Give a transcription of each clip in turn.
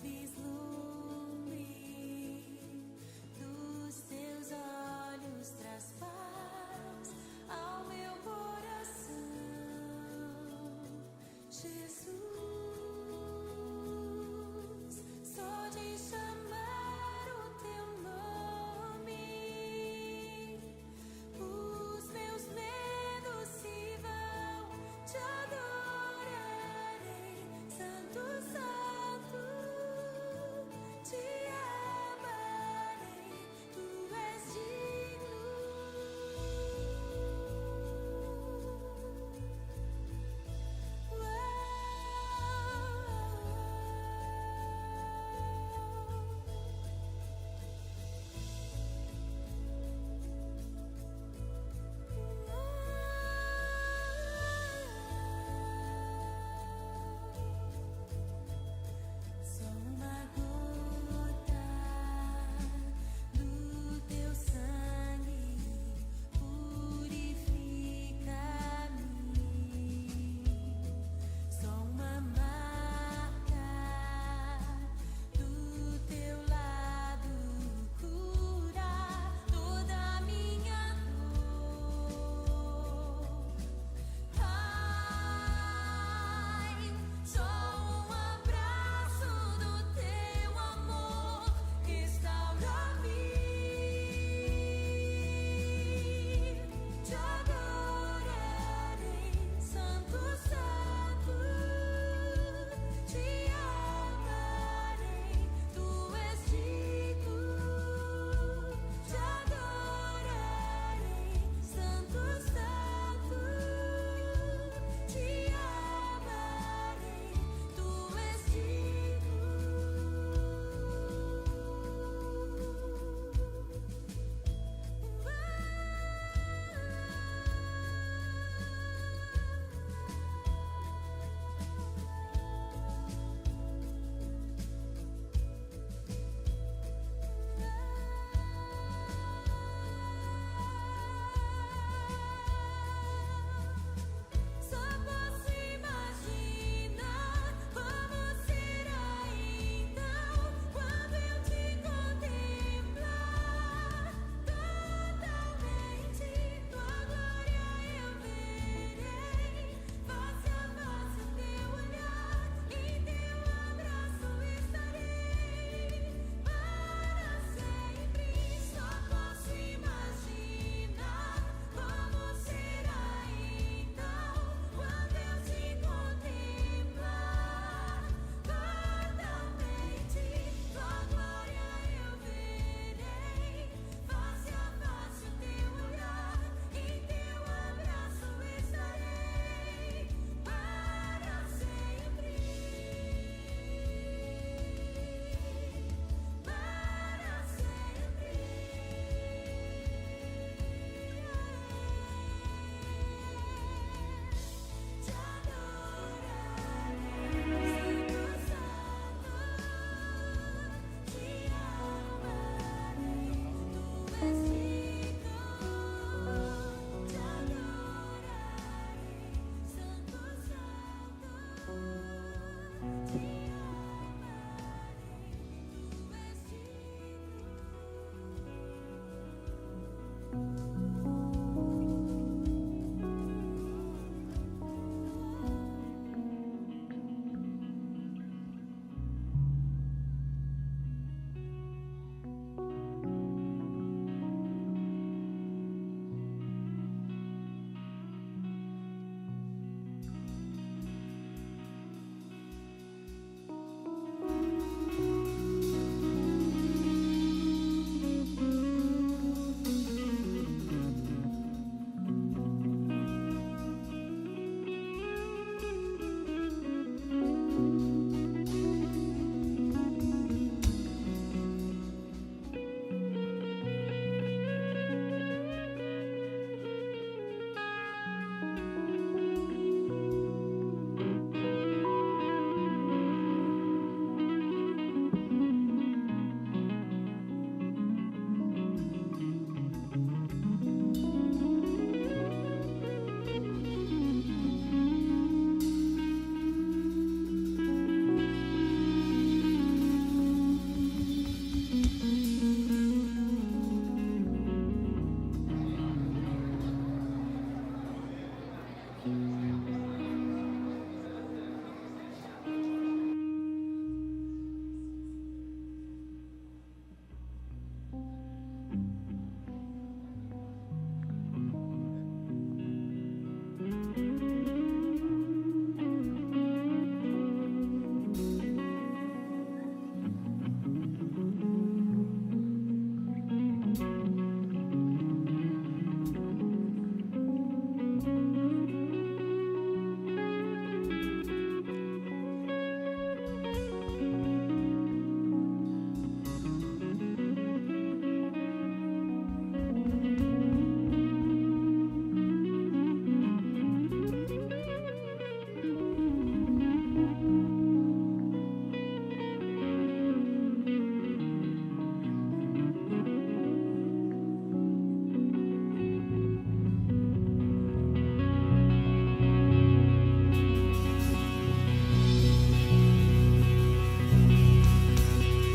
vislumbre dos teus olhos traz paz ao meu coração, Jesus. Só de chamar o teu nome, os meus medos se vão, te adorarei, Santo, Santo.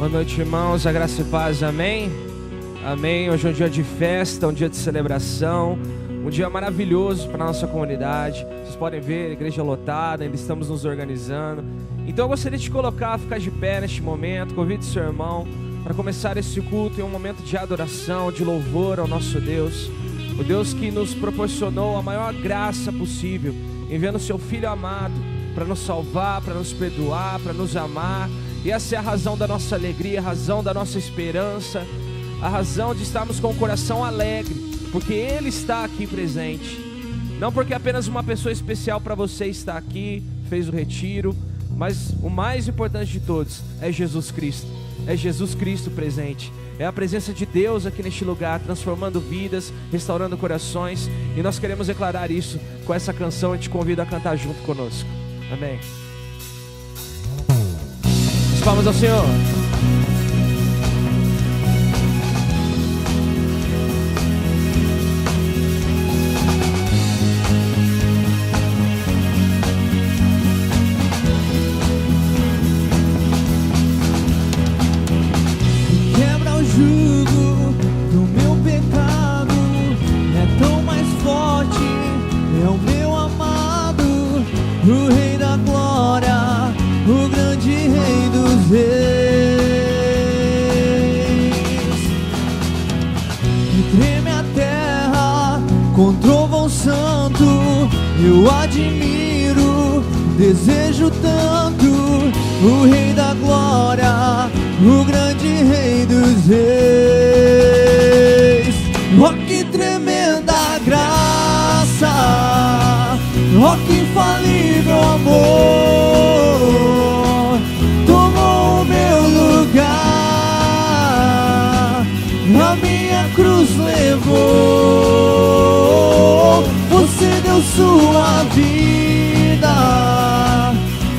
Boa noite, irmãos, a graça e paz, amém? Amém, hoje é um dia de festa, um dia de celebração, um dia maravilhoso para a nossa comunidade. Vocês podem ver, a igreja lotada, ainda estamos nos organizando. Então eu gostaria de ficar de pé neste momento, convido seu irmão para começar esse culto em um momento de adoração, de louvor ao nosso Deus. O Deus que nos proporcionou a maior graça possível, enviando seu Filho amado para nos salvar, para nos perdoar, para nos amar. E essa é a razão da nossa alegria, a razão da nossa esperança, a razão de estarmos com o coração alegre, porque Ele está aqui presente. Não porque apenas uma pessoa especial para você está aqui, fez o retiro, mas o mais importante de todos é Jesus Cristo. É Jesus Cristo presente. É a presença de Deus aqui neste lugar, transformando vidas, restaurando corações. E nós queremos declarar isso com essa canção. Eu te convido a cantar junto conosco. Amém. Palmas ao Senhor. Quebra o jugo do meu pecado, é tão mais forte, é o meu amado, o Rei da Glória, o grande Rei dos Reis. E treme a terra com trovão santo, eu admiro, desejo tanto o Rei da Glória, o grande Rei dos Reis. Oh, que tremenda graça, oh, que infalível amor, tomou o meu lugar, a minha cruz levou, você deu sua vida,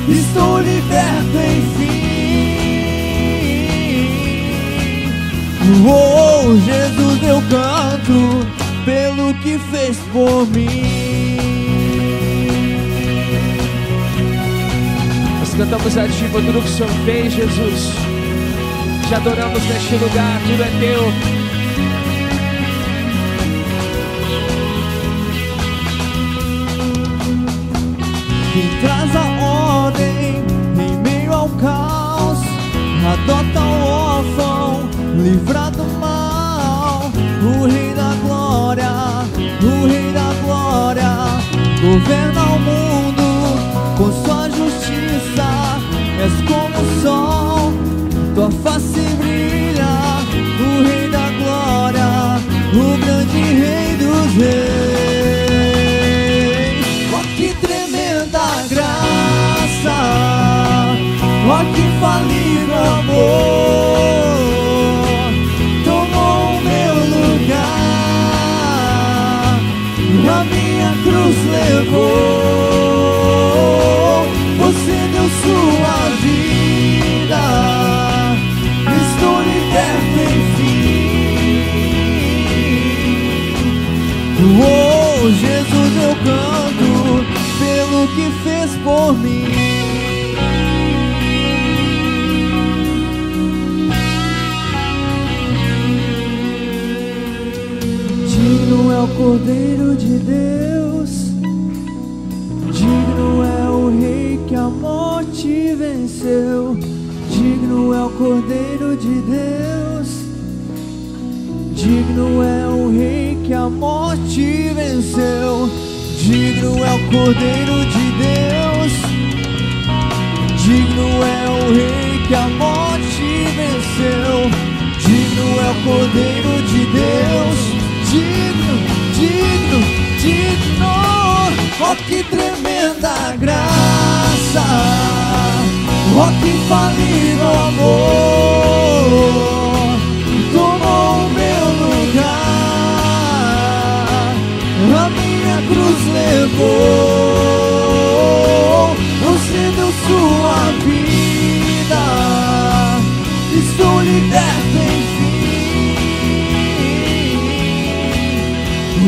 estou liberto enfim. Oh, Jesus, eu canto pelo que fez por mim. Nós cantamos a Ti por tudo que o Senhor fez, Jesus. Te adoramos neste lugar, tudo é Teu. Quem traz a ordem em meio ao caos, adota o órfão, livra do mal, o Rei da Glória, o Rei da Glória, governa o mundo com sua justiça, és como o sol, tua face brilha, o Rei da Glória, o grande Rei dos Reis. Oh, que tremenda graça, oh, que infalível amor, tomou o meu lugar, a minha cruz levou, você deu sua vida, estou liberto enfim. Oh, Jesus, eu canto pelo que fez por mim. Digno é o Cordeiro de Deus, digno é o Rei que a morte venceu. Digno é o Cordeiro de Deus, digno é o Rei que a morte venceu. Digno é o Cordeiro de Deus, digno é o Rei que a morte venceu. Digno é o Cordeiro de Deus, digno, digno, digno. Oh, que tremenda graça, oh, que infalível amor, tomou o meu lugar, a minha cruz levou, você deu sua vida, estou liberto enfim.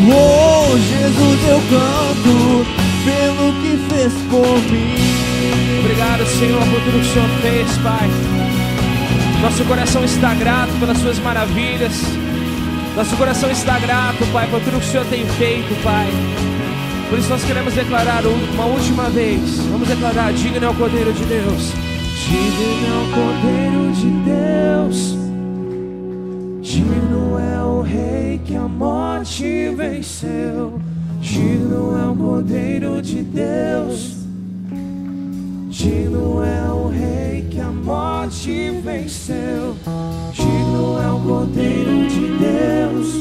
Oh, Jesus, eu canto pelo que fez por mim. Obrigado, Senhor, por tudo que o Senhor fez, Pai. Nosso coração está grato pelas suas maravilhas. Nosso coração está grato, Pai, por tudo que o Senhor tem feito, Pai. Por isso nós queremos declarar uma última vez. Vamos declarar: digno é o Cordeiro de Deus. Digno é o Cordeiro de Deus. Digno é o Rei que a morte venceu. Digno é o Cordeiro de Deus. Digno é o Rei que a morte venceu. Digno é o Cordeiro de Deus.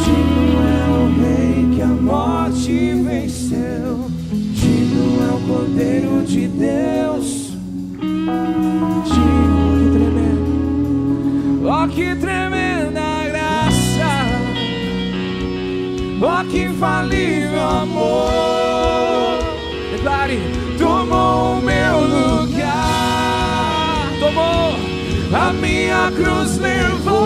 Digno é o Rei que a morte venceu. Digno é o Cordeiro de Deus. Digno, que tremendo. Oh, que tremenda graça. Oh, que infalível amor. Declare: tomou o meu lugar, tomou a minha cruz, levou.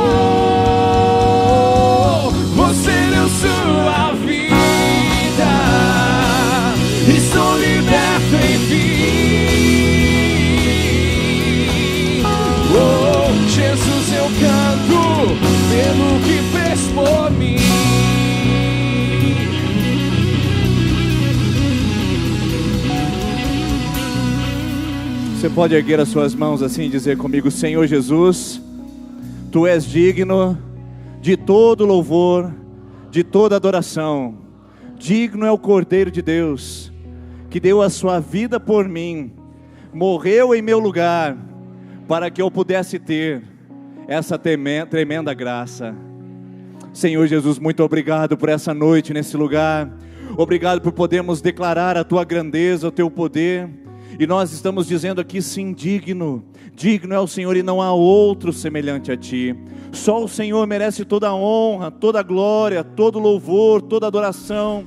Você deu sua vida e sou liberto, enfim. Oh, Jesus, eu canto pelo que fez por mim. Você pode erguer as suas mãos assim e dizer comigo: Senhor Jesus, Tu és digno de todo louvor, de toda adoração. Digno é o Cordeiro de Deus, que deu a sua vida por mim, morreu em meu lugar, para que eu pudesse ter essa tremenda graça. Senhor Jesus, muito obrigado por essa noite nesse lugar. Obrigado por podermos declarar a Tua grandeza, o Teu poder. E nós estamos dizendo aqui: sim, digno. Digno é o Senhor e não há outro semelhante a Ti. Só o Senhor merece toda a honra, toda a glória, todo louvor, toda adoração.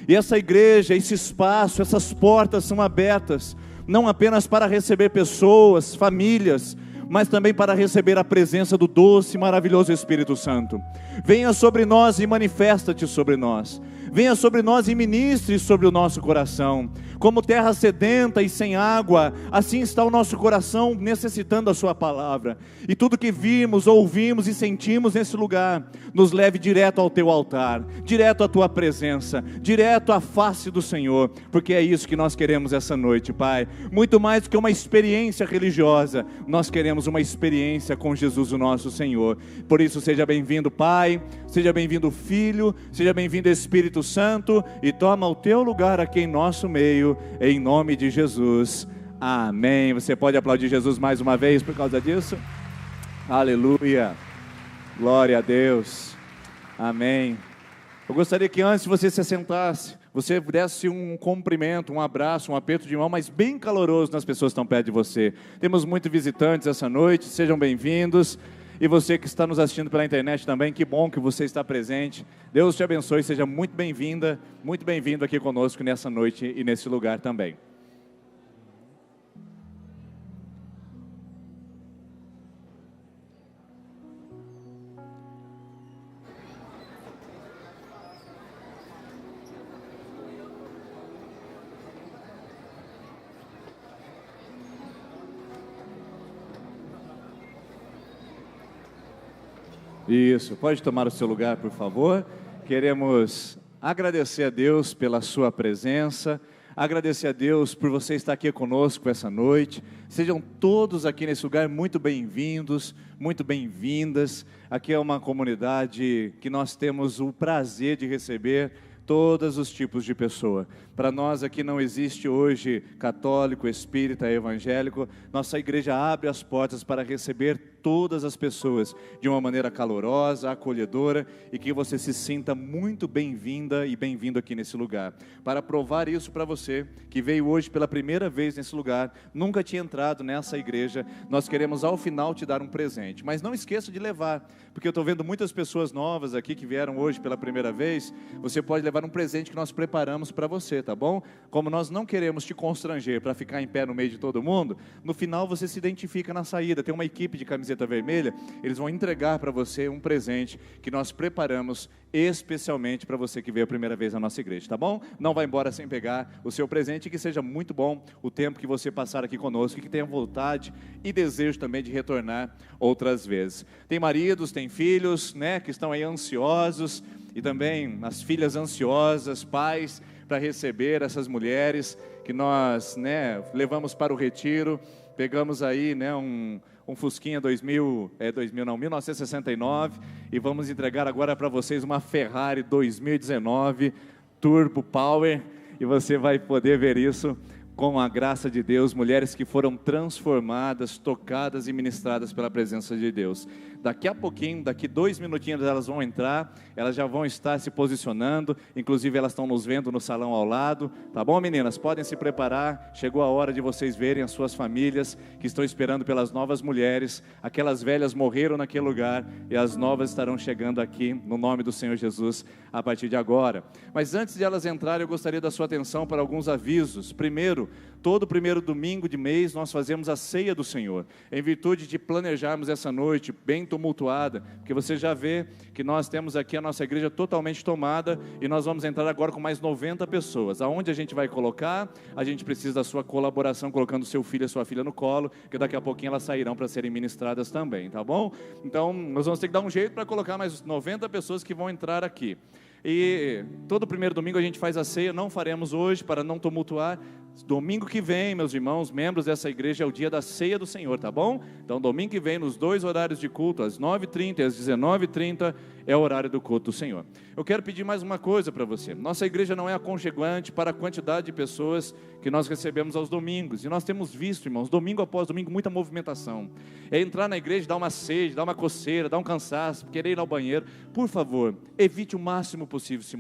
E essa igreja, esse espaço, essas portas são abertas, não apenas para receber pessoas, famílias, mas também para receber a presença do doce e maravilhoso Espírito Santo. Venha sobre nós e manifesta-te sobre nós. Venha sobre nós e ministre sobre o nosso coração. Como terra sedenta e sem água, assim está o nosso coração necessitando da sua palavra. E tudo que vimos, ouvimos e sentimos nesse lugar, nos leve direto ao teu altar, direto à tua presença, direto à face do Senhor, porque é isso que nós queremos essa noite, Pai. Muito mais do que uma experiência religiosa, nós queremos uma experiência com Jesus, o nosso Senhor. Por isso, seja bem-vindo, Pai, seja bem-vindo, Filho, seja bem-vindo, Espírito Santo, e toma o teu lugar aqui em nosso meio, em nome de Jesus, amém. Você pode aplaudir Jesus mais uma vez por causa disso? Aleluia, glória a Deus, amém. Eu gostaria que antes de você se assentasse, você desse um cumprimento, um abraço, um aperto de mão, mas bem caloroso nas pessoas que estão perto de você. Temos muitos visitantes essa noite, sejam bem-vindos. E você que está nos assistindo pela internet também, que bom que você está presente. Deus te abençoe, seja muito bem-vinda, muito bem-vindo aqui conosco nessa noite e nesse lugar também. Isso, pode tomar o seu lugar, por favor. Queremos agradecer a Deus pela sua presença, agradecer a Deus por você estar aqui conosco essa noite. Sejam todos aqui nesse lugar muito bem-vindos, muito bem-vindas. Aqui é uma comunidade que nós temos o prazer de receber todos os tipos de pessoa. Para nós aqui não existe hoje católico, espírita, evangélico. Nossa igreja abre as portas para receber todas as pessoas de uma maneira calorosa, acolhedora, e que você se sinta muito bem-vinda e bem-vindo aqui nesse lugar. Para provar isso para você, que veio hoje pela primeira vez nesse lugar, nunca tinha entrado nessa igreja, nós queremos ao final te dar um presente. Mas não esqueça de levar, porque eu estou vendo muitas pessoas novas aqui que vieram hoje pela primeira vez. Você pode levar um presente que nós preparamos para você, tá bom? Como nós não queremos te constranger para ficar em pé no meio de todo mundo, no final você se identifica na saída. Tem uma equipe de camiseta camiseta vermelha, eles vão entregar para você um presente que nós preparamos especialmente para você que veio a primeira vez na nossa igreja, tá bom? Não vá embora sem pegar o seu presente, e que seja muito bom o tempo que você passar aqui conosco, e que tenha vontade e desejo também de retornar outras vezes. Tem maridos, tem filhos, né, que estão aí ansiosos, e também as filhas ansiosas, pais, para receber essas mulheres que nós, né, levamos para o retiro. Pegamos aí, né, um Fusquinha 1969, e vamos entregar agora para vocês uma Ferrari 2019 Turbo Power, e você vai poder ver isso com a graça de Deus, mulheres que foram transformadas, tocadas e ministradas pela presença de Deus. Daqui a pouquinho, daqui 2 minutinhos elas vão entrar, elas já vão estar se posicionando, inclusive elas estão nos vendo no salão ao lado, tá bom, meninas? Podem se preparar, chegou a hora de vocês verem as suas famílias, que estão esperando pelas novas mulheres. Aquelas velhas morreram naquele lugar, e as novas estarão chegando aqui, no nome do Senhor Jesus, a partir de agora. Mas antes de elas entrarem, eu gostaria da sua atenção para alguns avisos. Primeiro, todo primeiro domingo de mês nós fazemos a ceia do Senhor, em virtude de planejarmos essa noite bem tumultuada, porque você já vê que nós temos aqui a nossa igreja totalmente tomada, e nós vamos entrar agora com mais 90 pessoas. Aonde a gente vai colocar? A gente precisa da sua colaboração, colocando seu filho e sua filha no colo, que daqui a pouquinho elas sairão para serem ministradas também, tá bom? Então nós vamos ter que dar um jeito para colocar mais 90 pessoas que vão entrar aqui. E todo primeiro domingo a gente faz a ceia, não faremos hoje para não tumultuar. Domingo que vem, meus irmãos, membros dessa igreja, é o dia da ceia do Senhor, tá bom? Então domingo que vem, nos 2 horários de culto, às 9h30 e às 19h30, é o horário do culto do Senhor. Eu quero pedir mais uma coisa para você. Nossa igreja não é aconchegante para a quantidade de pessoas que nós recebemos aos domingos, e nós temos visto, irmãos, domingo após domingo, muita movimentação. É entrar na igreja, dar uma sede, dar uma coceira, dar um cansaço, querer ir ao banheiro. Por favor, evite o máximo possível se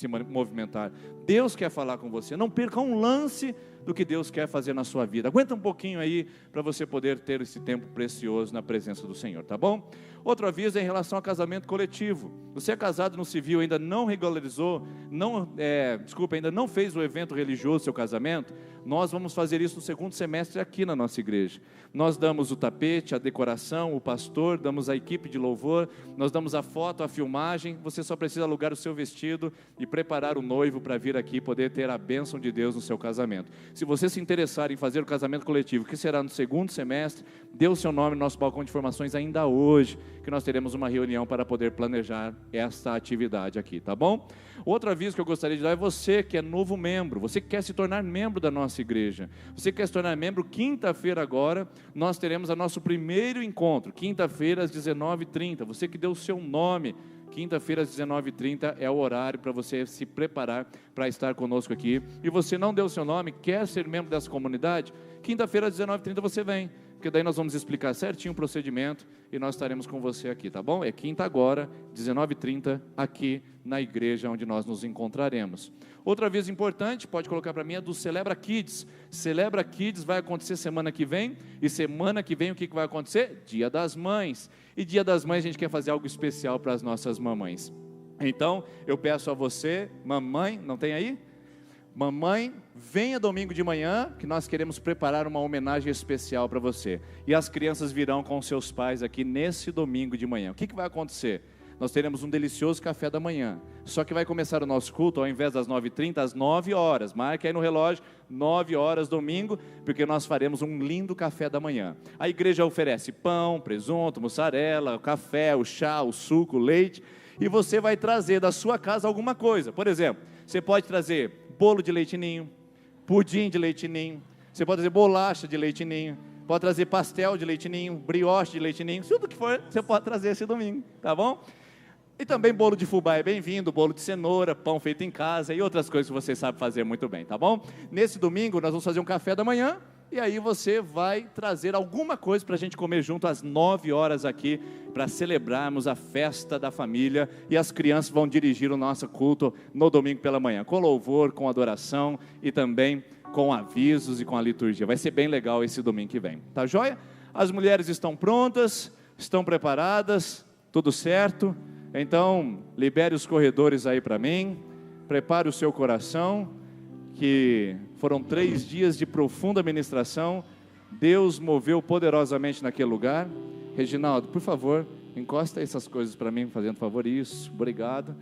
movimentar. Deus quer falar com você, não perca um lance do que Deus quer fazer na sua vida. Aguenta um pouquinho aí, para você poder ter esse tempo precioso na presença do Senhor, tá bom? Outro aviso é em relação ao casamento coletivo. Você é casado no civil, ainda não regularizou, ainda não fez o evento religioso do seu casamento, nós vamos fazer isso no segundo semestre aqui na nossa igreja. Nós damos o tapete, a decoração, o pastor, damos a equipe de louvor, nós damos a foto, a filmagem. Você só precisa alugar o seu vestido e preparar o noivo para vir aqui poder ter a bênção de Deus no seu casamento. Se você se interessar em fazer o casamento coletivo, que será no segundo semestre, dê o seu nome no nosso balcão de informações ainda hoje, que nós teremos uma reunião para poder planejar esta atividade aqui, tá bom? Outro aviso que eu gostaria de dar é você que é novo membro, você que quer se tornar membro da nossa igreja, você que quer se tornar membro, quinta-feira agora, nós teremos o nosso primeiro encontro, quinta-feira às 19h30, você que deu o seu nome, quinta-feira às 19h30 é o horário para você se preparar para estar conosco aqui. E você não deu o seu nome, quer ser membro dessa comunidade, quinta-feira às 19h30 você vem, porque daí nós vamos explicar certinho o procedimento e nós estaremos com você aqui, tá bom? É quinta agora, 19h30, aqui na igreja onde nós nos encontraremos. Outro aviso importante, pode colocar para mim, é do Celebra Kids. Celebra Kids vai acontecer semana que vem, e semana que vem o que vai acontecer? Dia das Mães. E Dia das Mães a gente quer fazer algo especial para as nossas mamães. Então, eu peço a você, mamãe, não tem aí? Mamãe, venha domingo de manhã, que nós queremos preparar uma homenagem especial para você. E as crianças virão com seus pais aqui nesse domingo de manhã. O que vai acontecer? Nós teremos um delicioso café da manhã. Só que vai começar o nosso culto, ao invés das 9h30, às 9 horas. Marque aí no relógio, 9 horas domingo, porque nós faremos um lindo café da manhã. A igreja oferece pão, presunto, mussarela, o café, o chá, o suco, o leite. E você vai trazer da sua casa alguma coisa. Por exemplo, você pode trazer bolo de leite ninho, pudim de leite ninho, você pode trazer bolacha de leite ninho, pode trazer pastel de leite ninho, brioche de leite ninho, tudo que for, você pode trazer esse domingo, tá bom? E também bolo de fubá é bem-vindo, bolo de cenoura, pão feito em casa e outras coisas que você sabe fazer muito bem, tá bom? Nesse domingo nós vamos fazer um café da manhã, e aí você vai trazer alguma coisa para a gente comer junto às 9 horas aqui, para celebrarmos a festa da família, e as crianças vão dirigir o nosso culto no domingo pela manhã, com louvor, com adoração e também com avisos e com a liturgia. Vai ser bem legal esse domingo que vem, tá joia? As mulheres estão prontas, estão preparadas, tudo certo? Então, libere os corredores aí para mim, prepare o seu coração, que foram 3 dias de profunda ministração. Deus moveu poderosamente naquele lugar, Reginaldo, por favor, encosta essas coisas para mim, fazendo favor. Isso, obrigado.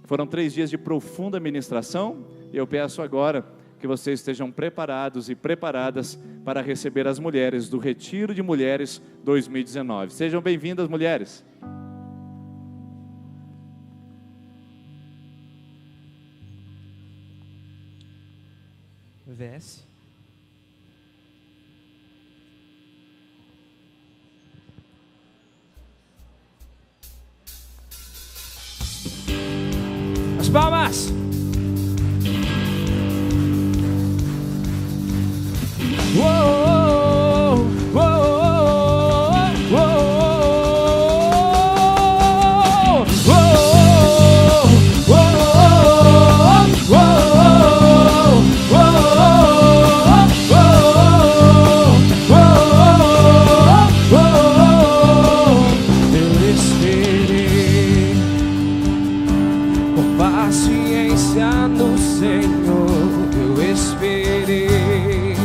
Foram 3 dias de profunda ministração. E eu peço agora que vocês estejam preparados e preparadas para receber as mulheres do Retiro de Mulheres 2019. Sejam bem-vindas, mulheres. Desce. As palmas. Uou, uou, uou, eu esperei com paciência no Senhor, eu esperei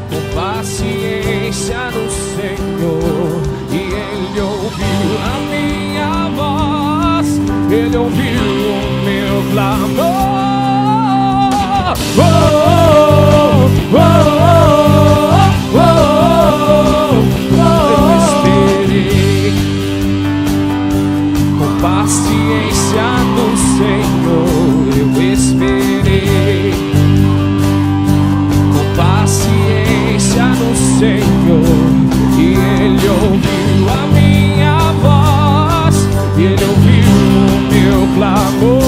com paciência no Senhor, e Ele ouviu a minha voz, Ele ouviu o meu clamor. Eu esperei com paciência no Senhor, eu esperei com paciência no Senhor, e Ele ouviu a minha voz, e Ele ouviu o meu clamor.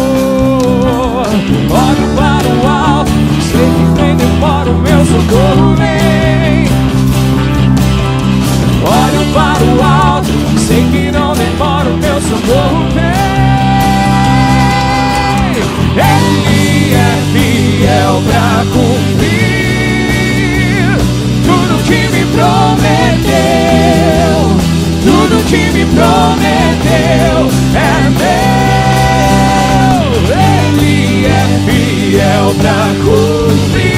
Olho para o alto, sei que nem demora o meu socorro vem. Olho para o alto, sei que não demora o meu socorro vem. Ele é fiel pra cumprir tudo que me prometeu, tudo que me prometeu é meu. Ele é fiel pra cumprir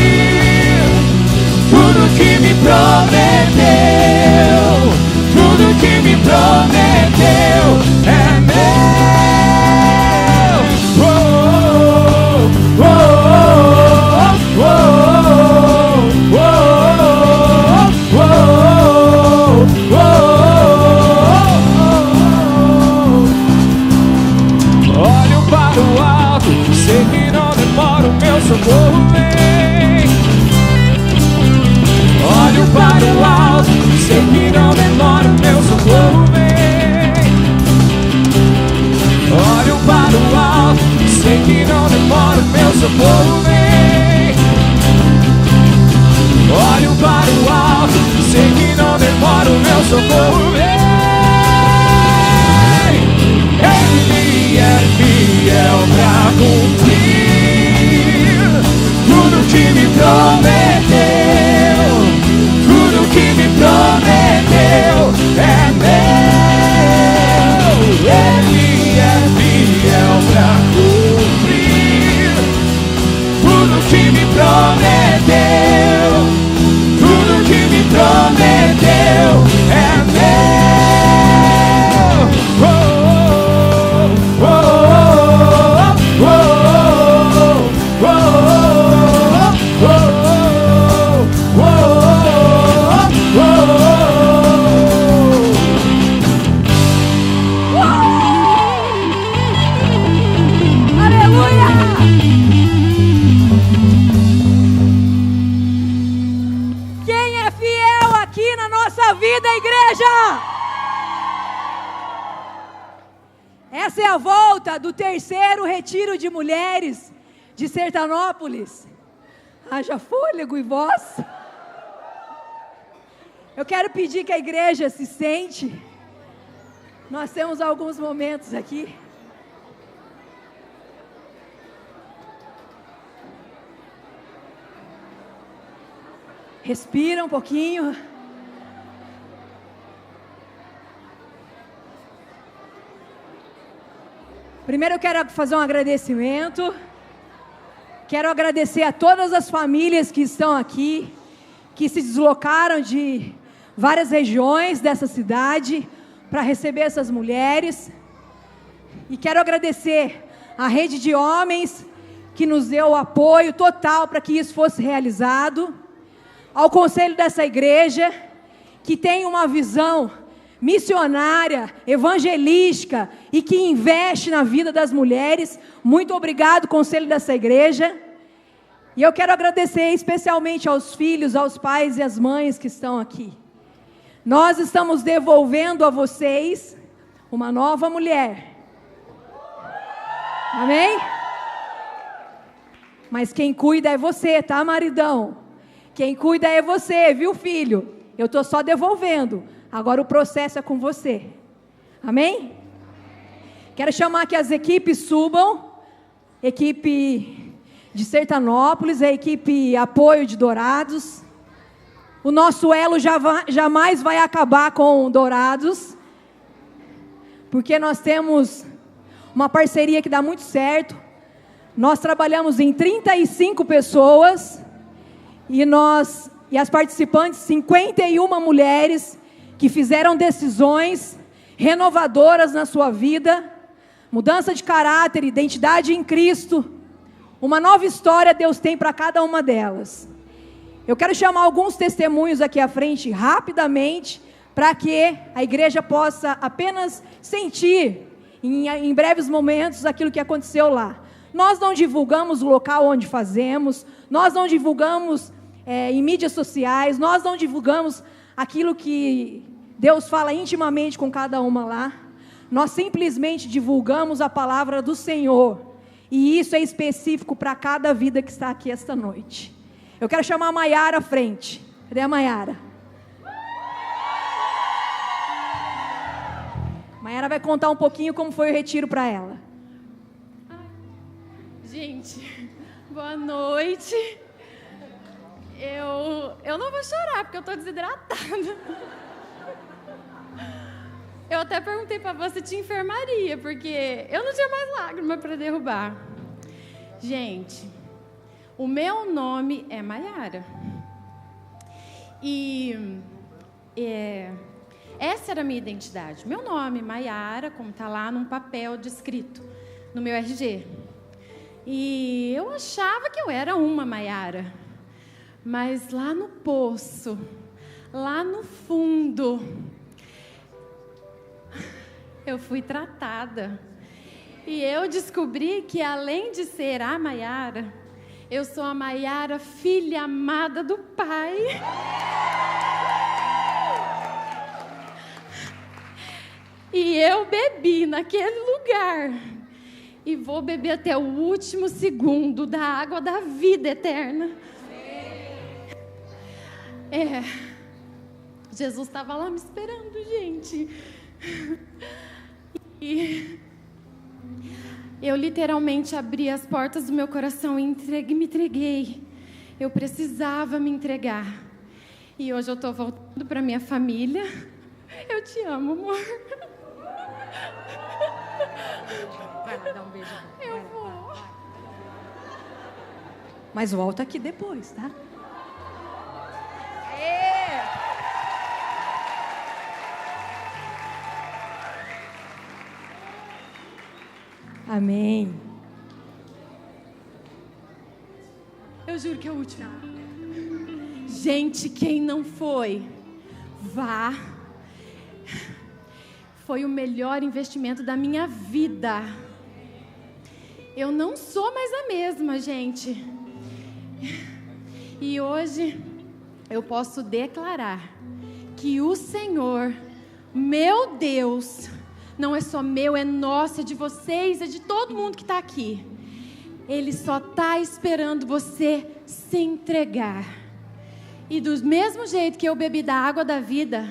tudo que me prometeu, tudo que me prometeu é meu. Olho para o alto, sei que não demora o meu socorro vem. Olho para o alto, sei que não demora o meu socorro vem. Olho para o alto, sei que não demora o meu socorro vem. Olho para o alto, sei que não demora o meu socorro vem. Ele é fiel pra cumprir tudo que me prometeu, tudo que me prometeu é meu. Ele é fiel pra cumprir tudo que me prometeu, tudo que me prometeu é meu. Essa é a volta do 3º Retiro de Mulheres de Sertanópolis. Haja fôlego e voz. Eu quero pedir que a igreja se sente. Nós temos alguns momentos aqui. Respira um pouquinho. Primeiro eu quero fazer um agradecimento. Quero agradecer a todas as famílias que estão aqui, que se deslocaram de várias regiões dessa cidade para receber essas mulheres. E quero agradecer a rede de homens que nos deu o apoio total para que isso fosse realizado, ao conselho dessa igreja, que tem uma visão missionária, evangelística e que investe na vida das mulheres. Muito obrigado, conselho dessa igreja. E eu quero agradecer especialmente aos filhos, aos pais e às mães que estão aqui. Nós estamos devolvendo a vocês uma nova mulher. Amém? Mas quem cuida é você, tá, maridão? Quem cuida é você, viu, filho? Eu estou só devolvendo. Agora o processo é com você. Amém? Quero chamar que as equipes subam. Equipe de Sertanópolis, a equipe apoio de Dourados. O nosso elo jamais vai acabar com Dourados, porque nós temos uma parceria que dá muito certo. Nós trabalhamos em 35 pessoas e as participantes, 51 mulheres que fizeram decisões renovadoras na sua vida, mudança de caráter, identidade em Cristo, uma nova história Deus tem para cada uma delas. Eu quero chamar alguns testemunhos aqui à frente, rapidamente, para que a igreja possa apenas sentir, em breves momentos, aquilo que aconteceu lá. Nós não divulgamos o local onde fazemos, nós não divulgamos em mídias sociais, nós não divulgamos aquilo que Deus fala intimamente com cada uma lá. Nós simplesmente divulgamos a palavra do Senhor, e isso é específico para cada vida que está aqui esta noite. Eu quero chamar a Maiara à frente. Cadê a Maiara? Maiara vai contar um pouquinho como foi o retiro para ela. Gente, boa noite. Eu não vou chorar, porque eu estou desidratada. Eu até perguntei para você se tinha enfermaria, porque eu não tinha mais lágrima para derrubar. Gente, o meu nome é Maiara. E essa era a minha identidade. Meu nome, Maiara, como está lá num papel descrito no meu RG. E eu achava que eu era uma Maiara. Mas lá no poço, lá no fundo, eu fui tratada. E eu descobri que, além de ser a Maiara, eu sou a Maiara, filha amada do Pai. E eu bebi naquele lugar. E vou beber até o último segundo da água da vida eterna. Jesus estava lá me esperando, gente. E eu literalmente abri as portas do meu coração e me entreguei. Eu precisava me entregar. E hoje eu estou voltando para minha família. Eu te amo, amor. Vai lá dar um beijo. Eu vou. Mas volta aqui depois, tá? Amém. Eu juro que é o último. Gente, quem não foi, vá. Foi o melhor investimento da minha vida. Eu não sou mais a mesma, gente. E hoje eu posso declarar que o Senhor, meu Deus, não é só meu, é nosso, é de vocês, é de todo mundo que está aqui. Ele só está esperando você se entregar. E do mesmo jeito que eu bebi da água da vida,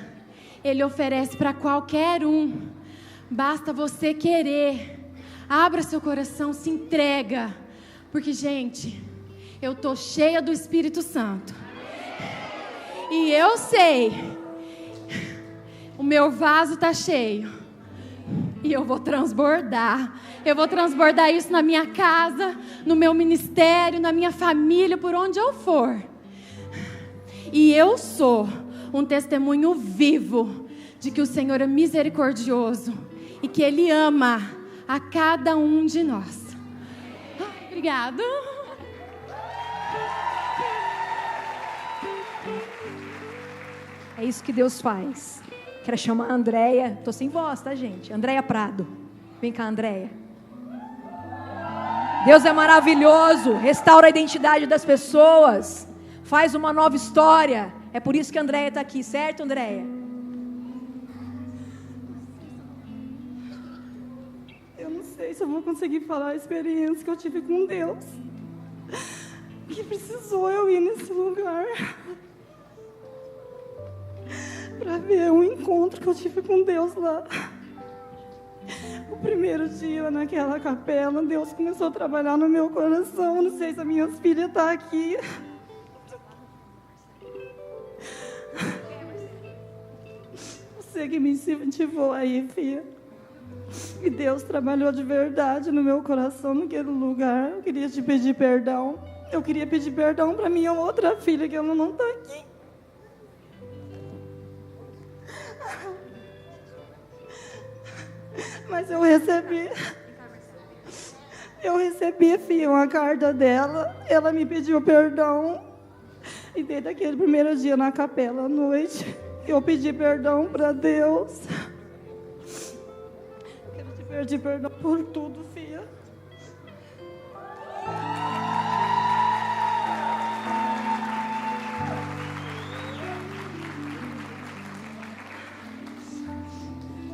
Ele oferece para qualquer um. Basta você querer. Abra seu coração, se entrega. Porque, gente, eu estou cheia do Espírito Santo. E eu sei, o meu vaso está cheio. E eu vou transbordar. Eu vou transbordar isso na minha casa, no meu ministério, na minha família, por onde eu for. E eu sou um testemunho vivo de que o Senhor é misericordioso e que Ele ama a cada um de nós. Obrigado. É isso que Deus faz. Quero chamar a Andréia. Tô sem voz, tá, gente? Andréia Prado. Vem cá, Andréia. Deus é maravilhoso. Restaura a identidade das pessoas. Faz uma nova história. É por isso que a Andréia está aqui, certo, Andréia? Eu não sei se eu vou conseguir falar a experiência que eu tive com Deus. Que precisou eu ir nesse lugar para ver um encontro que eu tive com Deus lá. O primeiro dia naquela capela, Deus começou a trabalhar no meu coração. Não sei se as minhas filhas estão aqui. Você que me incentivou aí, filha. E Deus trabalhou de verdade no meu coração naquele lugar. Eu queria te pedir perdão. Eu queria pedir perdão para minha outra filha, que ela não está aqui. Mas eu recebi, filha, uma carta dela. Ela me pediu perdão. E desde aquele primeiro dia na capela à noite, eu pedi perdão para Deus. Quero te pedir perdão por tudo, filha.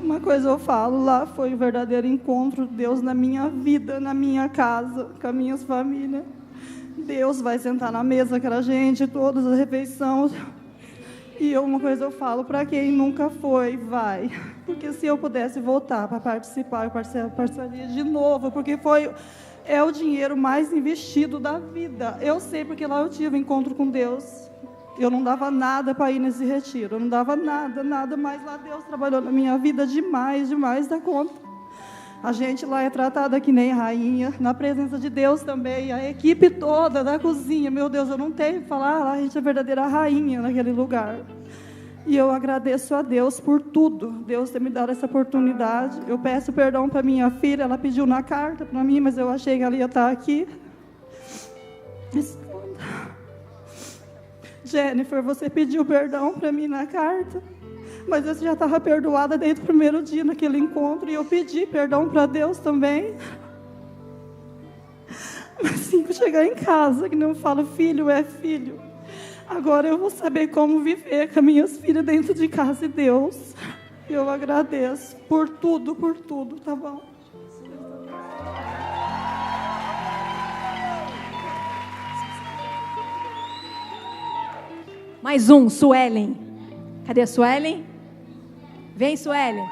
Uma coisa eu falo, lá foi o verdadeiro encontro de Deus na minha vida, na minha casa, com as minhas famílias. Deus vai sentar na mesa com a gente, todas as refeições. E uma coisa eu falo, para quem nunca foi, vai. Porque se eu pudesse voltar para participar, eu participaria de novo, porque é o dinheiro mais investido da vida. Eu sei, porque lá eu tive encontro com Deus. Eu não dava nada para ir nesse retiro, eu não dava nada, mas lá Deus trabalhou na minha vida demais da conta. A gente lá é tratada que nem rainha, na presença de Deus também, a equipe toda da cozinha, meu Deus, eu não tenho que falar, lá a gente é a verdadeira rainha naquele lugar. E eu agradeço a Deus por tudo, Deus ter me dado essa oportunidade. Eu peço perdão para minha filha, ela pediu na carta para mim, mas eu achei que ela ia estar aqui. Jennifer, você pediu perdão para mim na carta, mas eu já estava perdoada desde o primeiro dia naquele encontro, e eu pedi perdão para Deus também. Mas assim que chegar em casa, que não falo filho é filho, agora eu vou saber como viver com as minhas filhas dentro de casa de Deus. Eu agradeço por tudo, tá bom? Mais um, Suelen. Cadê a Suelen? Vem, Suelen.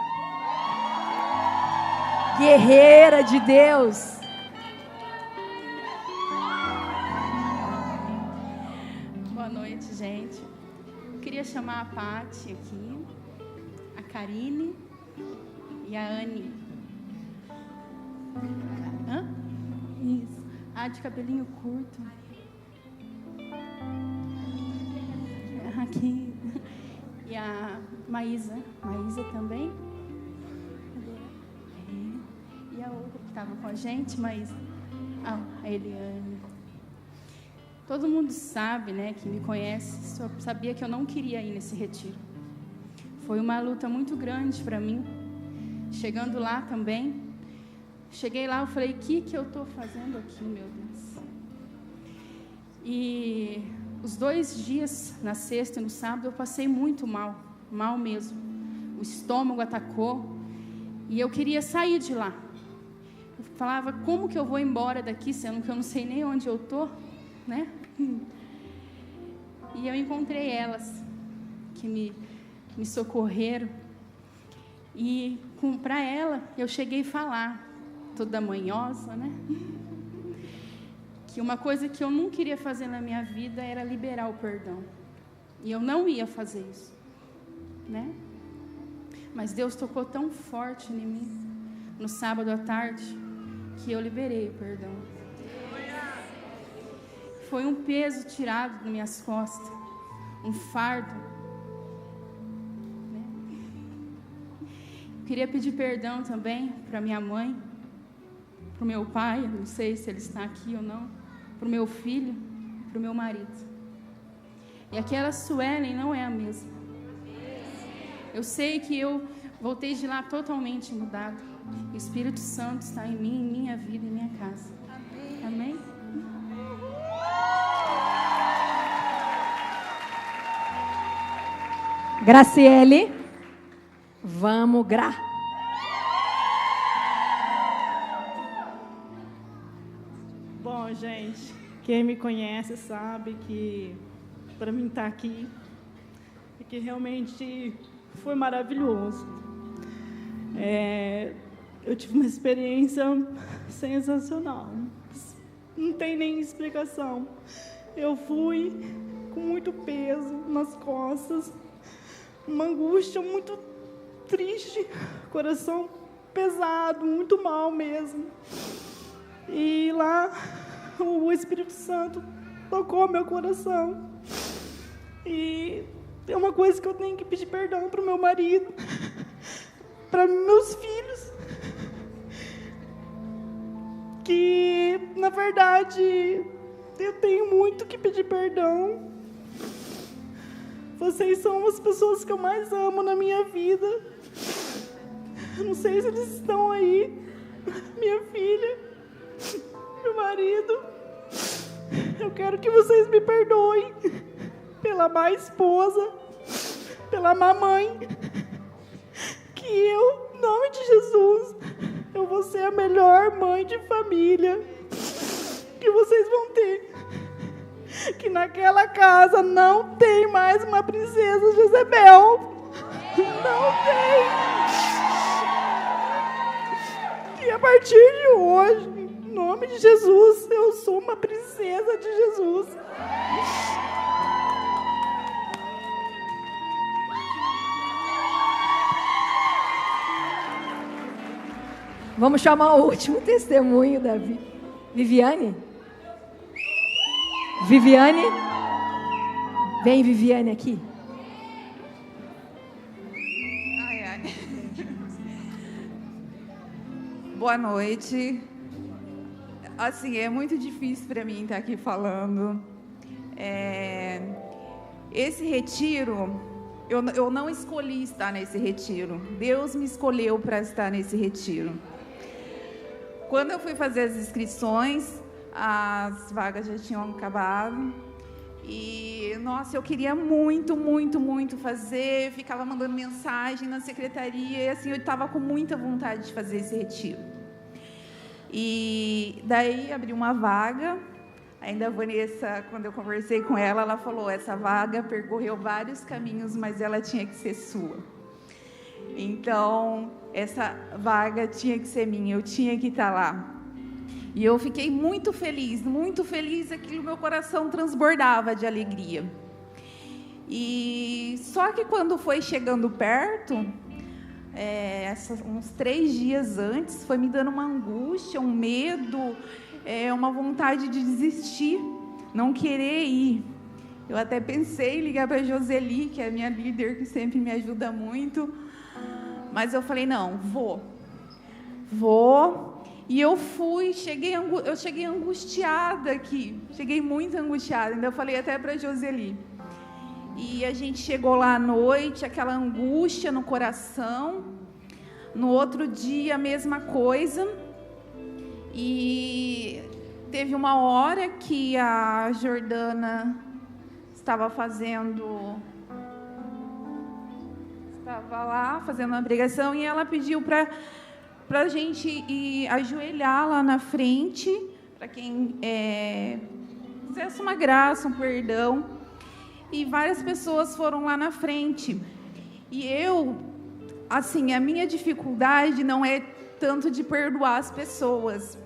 Guerreira de Deus. Boa noite, gente. Eu queria chamar a Paty aqui, a Karine e a Anne. Hã? Isso. A de cabelinho curto. Aqui. E a Maísa também. E a outra que estava com a gente, mas a Eliane. Todo mundo sabe, né, que me conhece, só sabia que eu não queria ir nesse retiro. Foi uma luta muito grande para mim. Chegando lá também, cheguei lá, eu falei, o que eu estou fazendo aqui, meu Deus? E os 2 dias, na sexta e no sábado, eu passei muito mal mesmo. O estômago atacou e eu queria sair de lá. Eu falava, como que eu vou embora daqui, sendo que eu não sei nem onde eu estou, né? E eu encontrei elas, que me socorreram. E para ela, eu cheguei a falar, toda manhosa, né? Que uma coisa que eu não queria fazer na minha vida era liberar o perdão. E eu não ia fazer isso, né? Mas Deus tocou tão forte em mim, no sábado à tarde, que eu liberei o perdão. Foi um peso tirado das minhas costas, um fardo. queria pedir perdão também para minha mãe, para o meu pai, não sei se ele está aqui ou não, para o meu filho, para o meu marido. E aquela Suelen não é a mesma. Eu sei que eu voltei de lá totalmente mudada. O Espírito Santo está em mim, em minha vida, em minha casa. Amém? Graciele, vamos, Gra. Bom, gente, quem me conhece sabe que para mim estar aqui é que realmente foi maravilhoso. Eu tive uma experiência sensacional. Não tem nem explicação. Eu fui com muito peso nas costas, uma angústia muito triste, coração pesado, muito mal mesmo. E lá o Espírito Santo tocou meu coração. E é uma coisa que eu tenho que pedir perdão para o meu marido, para meus filhos, que, na verdade, eu tenho muito que pedir perdão. Vocês são as pessoas que eu mais amo na minha vida. Eu não sei se eles estão aí. Minha filha, meu marido. Eu quero que vocês me perdoem pela má esposa, pela mamãe, que eu, em nome de Jesus, eu vou ser a melhor mãe de família que vocês vão ter. Que naquela casa não tem mais uma princesa Jezebel. Não tem. E a partir de hoje, em nome de Jesus, eu sou uma princesa de Jesus. Vamos chamar o último testemunho da Viviane. Viviane, vem Viviane aqui. Ai, ai. Boa noite. Assim, é muito difícil para mim estar aqui falando. Esse retiro, eu não escolhi estar nesse retiro. Deus me escolheu para estar nesse retiro. Quando eu fui fazer as inscrições, as vagas já tinham acabado. E, nossa, eu queria muito, muito, muito fazer. Ficava mandando mensagem na secretaria. E, assim, eu estava com muita vontade de fazer esse retiro. E daí abri uma vaga. Ainda a Vanessa, quando eu conversei com ela, ela falou: essa vaga percorreu vários caminhos, mas ela tinha que ser sua. Então, essa vaga tinha que ser minha, eu tinha que estar lá. E eu fiquei muito feliz, aquilo, meu coração transbordava de alegria. E só que quando foi chegando perto, uns 3 dias antes, foi me dando uma angústia, um medo, uma vontade de desistir, não querer ir. Eu até pensei em ligar para a Joseli, que é a minha líder, que sempre me ajuda muito. Mas eu falei, não, vou. E eu fui, eu cheguei angustiada aqui, cheguei muito angustiada. Ainda eu falei até para a Joseli. E a gente chegou lá à noite, aquela angústia no coração. No outro dia, a mesma coisa. E teve uma hora que a Jordana estava lá fazendo uma pregação e ela pediu para a gente ir ajoelhar lá na frente, para quem fizesse uma graça, um perdão. E várias pessoas foram lá na frente. E eu, assim, a minha dificuldade não é tanto de perdoar as pessoas.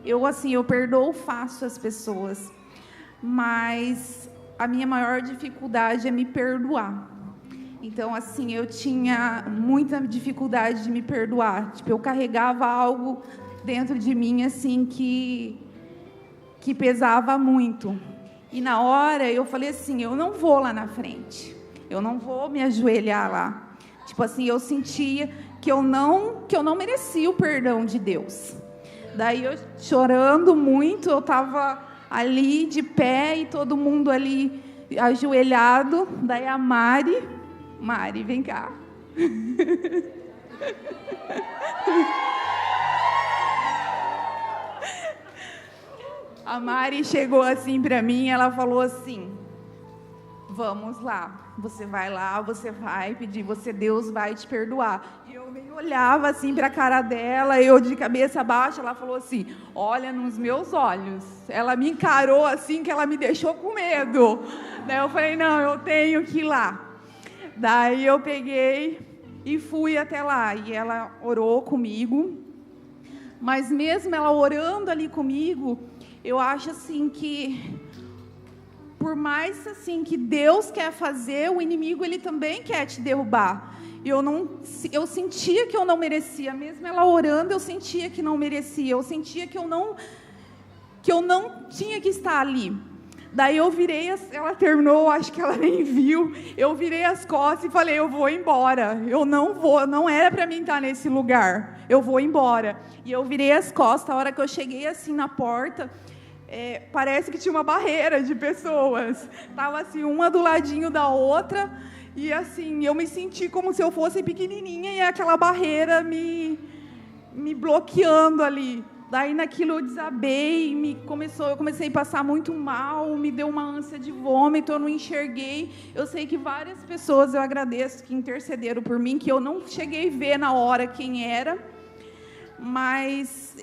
Eu perdoo fácil as pessoas. Mas a minha maior dificuldade é me perdoar. Então, assim, eu tinha muita dificuldade de me perdoar. Tipo, eu carregava algo dentro de mim, assim, que pesava muito. E na hora, eu falei assim, eu não vou lá na frente. Eu não vou me ajoelhar lá. Tipo assim, eu sentia que eu não merecia o perdão de Deus. Daí eu chorando muito, eu estava ali de pé e todo mundo ali ajoelhado. Daí a Mari, vem cá. A Mari chegou assim para mim, ela falou assim: vamos lá, você vai pedir, Deus vai te perdoar. E eu meio olhava assim para a cara dela, eu de cabeça baixa, ela falou assim: olha nos meus olhos. Ela me encarou assim que ela me deixou com medo. Daí eu falei: não, eu tenho que ir lá. Daí eu peguei e fui até lá, e ela orou comigo. Mas mesmo ela orando ali comigo, eu acho assim que, por mais assim que Deus quer fazer, o inimigo ele também quer te derrubar. Eu sentia que eu não merecia, mesmo ela orando, eu sentia que não merecia, eu sentia que eu não tinha que estar ali. Daí eu virei, ela terminou, acho que ela nem viu, eu virei as costas e falei: eu vou embora, eu não vou, não era para mim estar nesse lugar, eu vou embora. E eu virei as costas, a hora que eu cheguei assim na porta, parece que tinha uma barreira de pessoas, estava assim, uma do ladinho da outra, e assim, eu me senti como se eu fosse pequenininha e aquela barreira me bloqueando ali. Daí naquilo eu desabei, eu comecei a passar muito mal, me deu uma ânsia de vômito, eu não enxerguei. Eu sei que várias pessoas, eu agradeço, que intercederam por mim, que eu não cheguei a ver na hora quem era, mas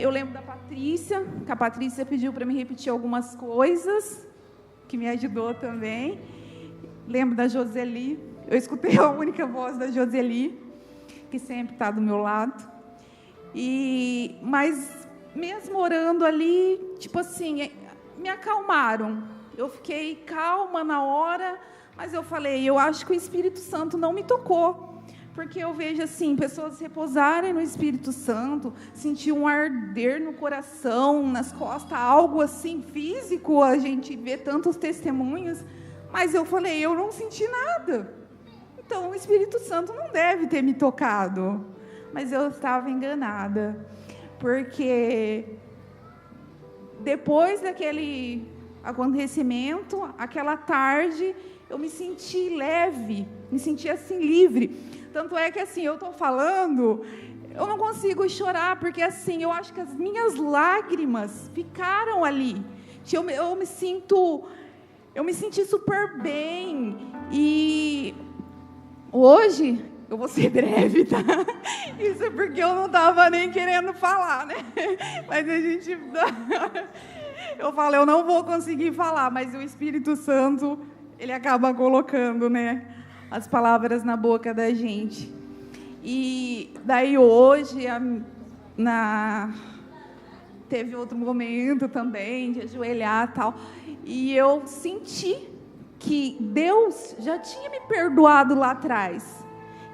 eu lembro da Patrícia, que a Patrícia pediu para me repetir algumas coisas, que me ajudou também. Lembro da Joseli, eu escutei a única voz da Joseli, que sempre está do meu lado. Mas mesmo orando ali, tipo assim, me acalmaram. Eu fiquei calma na hora, mas eu falei: eu acho que o Espírito Santo não me tocou. Porque eu vejo assim, pessoas repousarem no Espírito Santo, sentir um arder no coração, nas costas, algo assim físico, a gente vê tantos testemunhos, mas eu falei: eu não senti nada. Então o Espírito Santo não deve ter me tocado. Mas eu estava enganada, porque depois daquele acontecimento, aquela tarde, eu me senti leve, me senti assim livre. Tanto é que assim, eu estou falando, eu não consigo chorar, porque assim, eu acho que as minhas lágrimas ficaram ali. Eu me senti super bem. E hoje eu vou ser breve, tá? Isso é porque eu não estava nem querendo falar, né? Mas a gente... Eu falo, eu não vou conseguir falar, mas o Espírito Santo, ele acaba colocando, né, as palavras na boca da gente. E daí hoje, teve outro momento também, de ajoelhar e tal, e eu senti que Deus já tinha me perdoado lá atrás,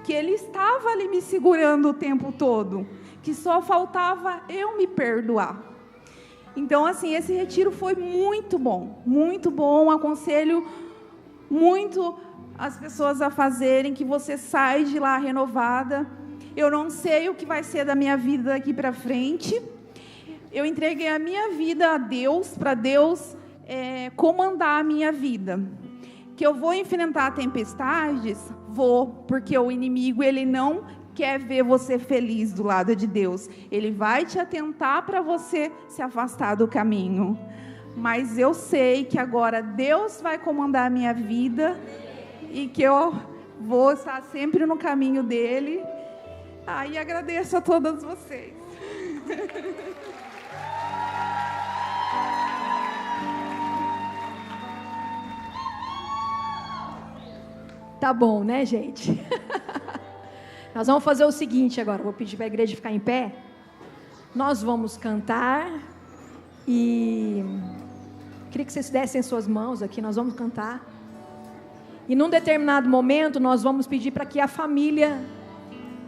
que Ele estava ali me segurando o tempo todo, que só faltava eu me perdoar. Então, assim, esse retiro foi muito bom, aconselho muito as pessoas a fazerem, que você sai de lá renovada. Eu não sei o que vai ser da minha vida daqui para frente, eu entreguei a minha vida a Deus, para Deus comandar a minha vida. Que eu vou enfrentar tempestades? Vou, porque o inimigo, ele não quer ver você feliz do lado de Deus. Ele vai te atentar para você se afastar do caminho. Mas eu sei que agora Deus vai comandar a minha vida e que eu vou estar sempre no caminho dele. E agradeço a todas vocês. Tá bom, né, gente? Nós vamos fazer o seguinte agora. Vou pedir para a igreja ficar em pé. Nós vamos cantar. E queria que vocês dessem suas mãos aqui. Nós vamos cantar. E num determinado momento, nós vamos pedir para que a família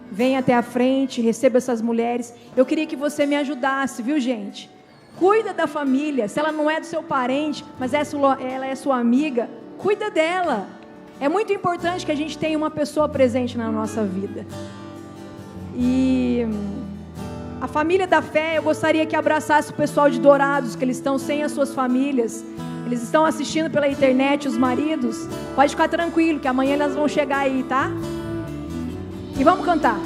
venha até a frente, receba essas mulheres. Eu queria que você me ajudasse, viu, gente? Cuida da família. Se ela não é do seu parente, mas ela é sua amiga, cuida dela. É muito importante que a gente tenha uma pessoa presente na nossa vida. E a família da fé, eu gostaria que abraçasse o pessoal de Dourados, que eles estão sem as suas famílias. Eles estão assistindo pela internet, os maridos. Pode ficar tranquilo, que amanhã elas vão chegar aí, tá? E vamos cantar.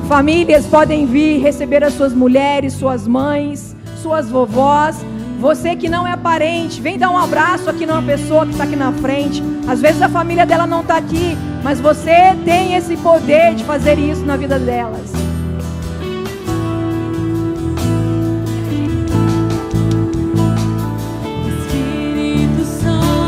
Famílias podem vir receber as suas mulheres, suas mães, suas vovós. Você que não é parente, vem dar um abraço aqui numa pessoa que está aqui na frente. Às vezes a família dela não está aqui, mas você tem esse poder de fazer isso na vida delas. Espírito Santo,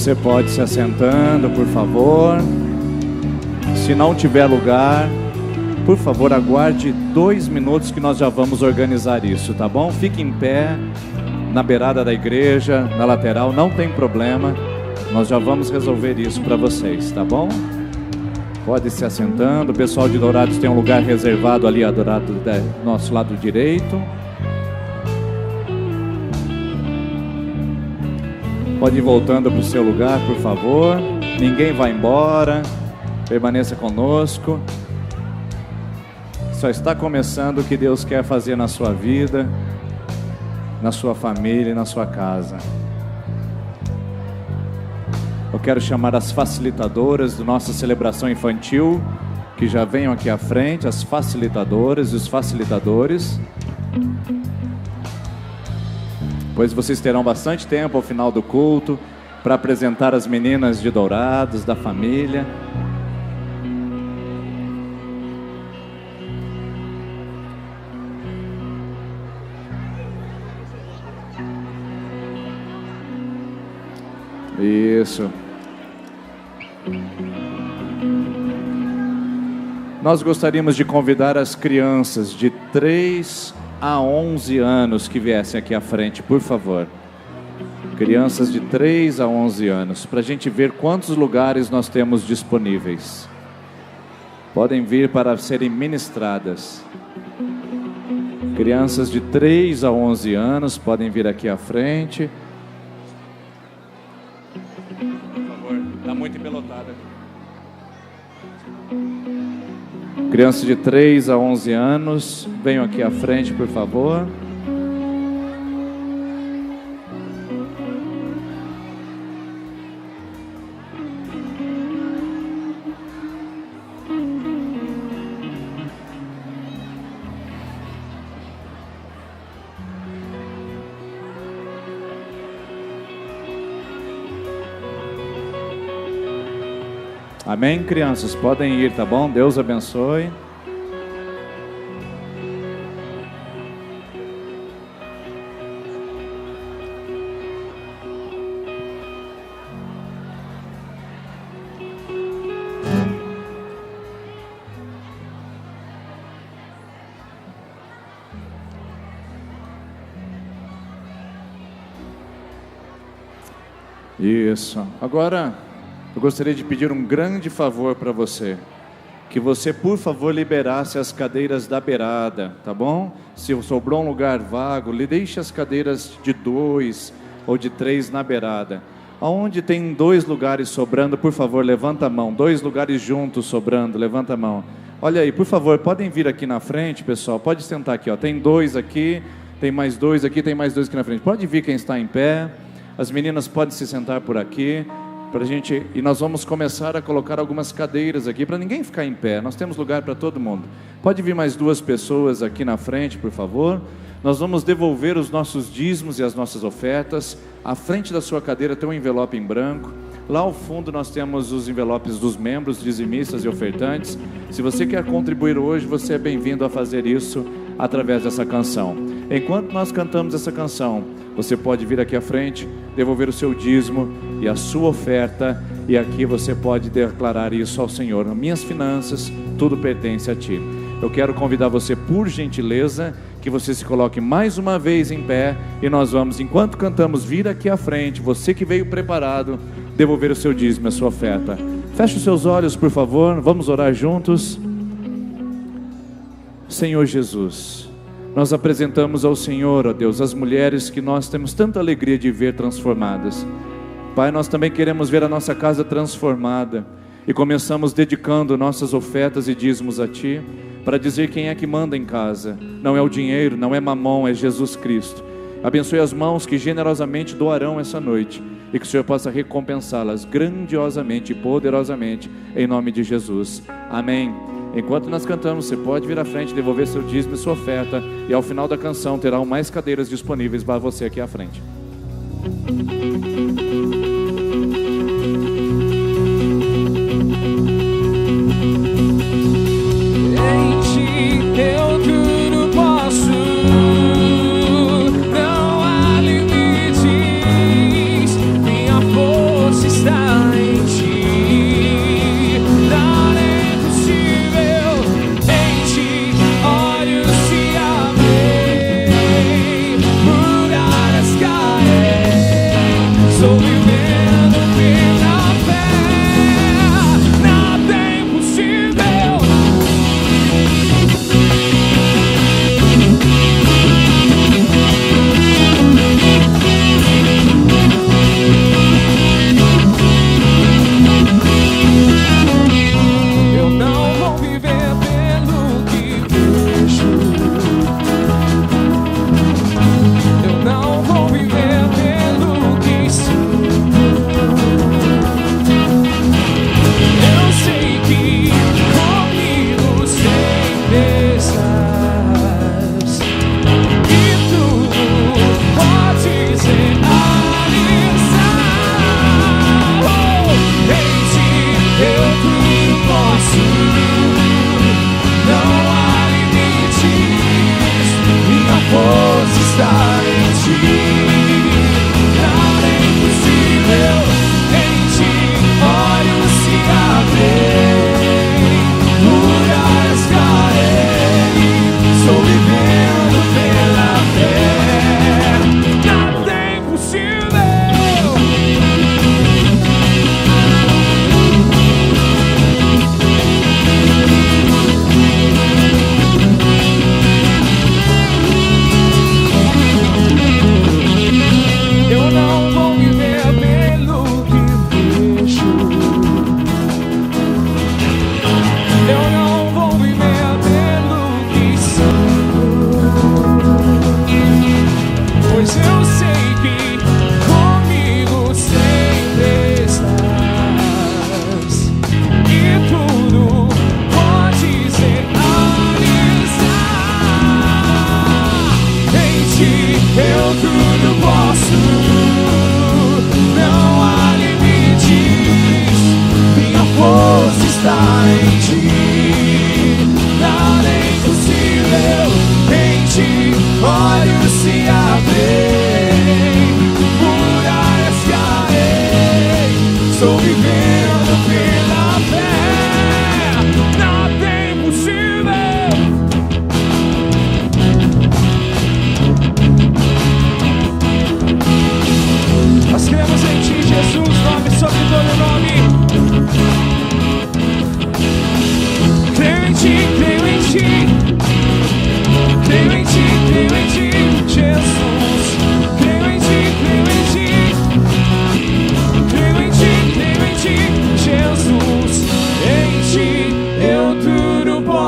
Você pode se assentando, por favor. Se não tiver lugar, por favor, aguarde 2 minutos que nós já vamos organizar isso, tá bom? Fique em pé, na beirada da igreja, na lateral, não tem problema. Nós já vamos resolver isso para vocês, tá bom? Pode se assentando. O pessoal de Dourados tem um lugar reservado ali, do nosso lado direito. Pode ir voltando para o seu lugar, por favor. Ninguém vai embora. Permaneça conosco. Só está começando o que Deus quer fazer na sua vida, na sua família e na sua casa. Eu quero chamar as facilitadoras da nossa celebração infantil, que já venham aqui à frente, as facilitadoras e os facilitadores. Pois vocês terão bastante tempo ao final do culto para apresentar as meninas de Dourados, da família. Isso. Nós gostaríamos de convidar as crianças de 3 a 11 anos que viessem aqui à frente, por favor. Crianças de 3 a 11 anos, para a gente ver quantos lugares nós temos disponíveis. Podem vir para serem ministradas. Crianças de 3 a 11 anos podem vir aqui à frente. Está muito empelotada. Crianças de 3 a 11 anos, venham aqui à frente, por favor. Amém, crianças? Podem ir, tá bom? Deus abençoe. Isso. Agora, eu gostaria de pedir um grande favor para você. Que você, por favor, liberasse as cadeiras da beirada, tá bom? Se sobrou um lugar vago, deixe as cadeiras de 2 ou de 3 na beirada. Aonde tem 2 lugares sobrando, por favor, levanta a mão. 2 lugares juntos sobrando, levanta a mão. Olha aí, por favor, podem vir aqui na frente, pessoal. Pode sentar aqui, ó. Tem 2 aqui, tem mais 2 aqui, tem mais 2 aqui na frente. Pode vir quem está em pé. As meninas podem se sentar por aqui. E nós vamos começar a colocar algumas cadeiras aqui para ninguém ficar em pé. Nós temos lugar para todo mundo. Pode vir mais 2 pessoas aqui na frente, por favor. Nós vamos devolver os nossos dízimos e as nossas ofertas. À frente da sua cadeira tem um envelope em branco. Lá ao fundo nós temos os envelopes dos membros, dizimistas e ofertantes. Se você quer contribuir hoje, você é bem-vindo a fazer isso através dessa canção. Enquanto nós cantamos essa canção, você pode vir aqui à frente, devolver o seu dízimo e a sua oferta, e aqui você pode declarar isso ao Senhor: minhas finanças, tudo pertence a Ti. Eu quero convidar você, por gentileza, que você se coloque mais uma vez em pé, e nós vamos, enquanto cantamos, vir aqui à frente, você que veio preparado, devolver o seu dízimo, a sua oferta. Feche os seus olhos, por favor, vamos orar juntos. Senhor Jesus, nós apresentamos ao Senhor, ó Deus, as mulheres que nós temos tanta alegria de ver transformadas. Pai, nós também queremos ver a nossa casa transformada, e começamos dedicando nossas ofertas e dízimos a Ti, para dizer quem é que manda em casa. Não é o dinheiro, não é mamão, é Jesus Cristo. Abençoe as mãos que generosamente doarão essa noite, e que o Senhor possa recompensá-las grandiosamente e poderosamente, em nome de Jesus. Amém. Enquanto nós cantamos, você pode vir à frente, devolver seu dízimo e sua oferta, e ao final da canção terão mais cadeiras disponíveis para você aqui à frente. Em Ti eu tudo posso, não há limites, minha força está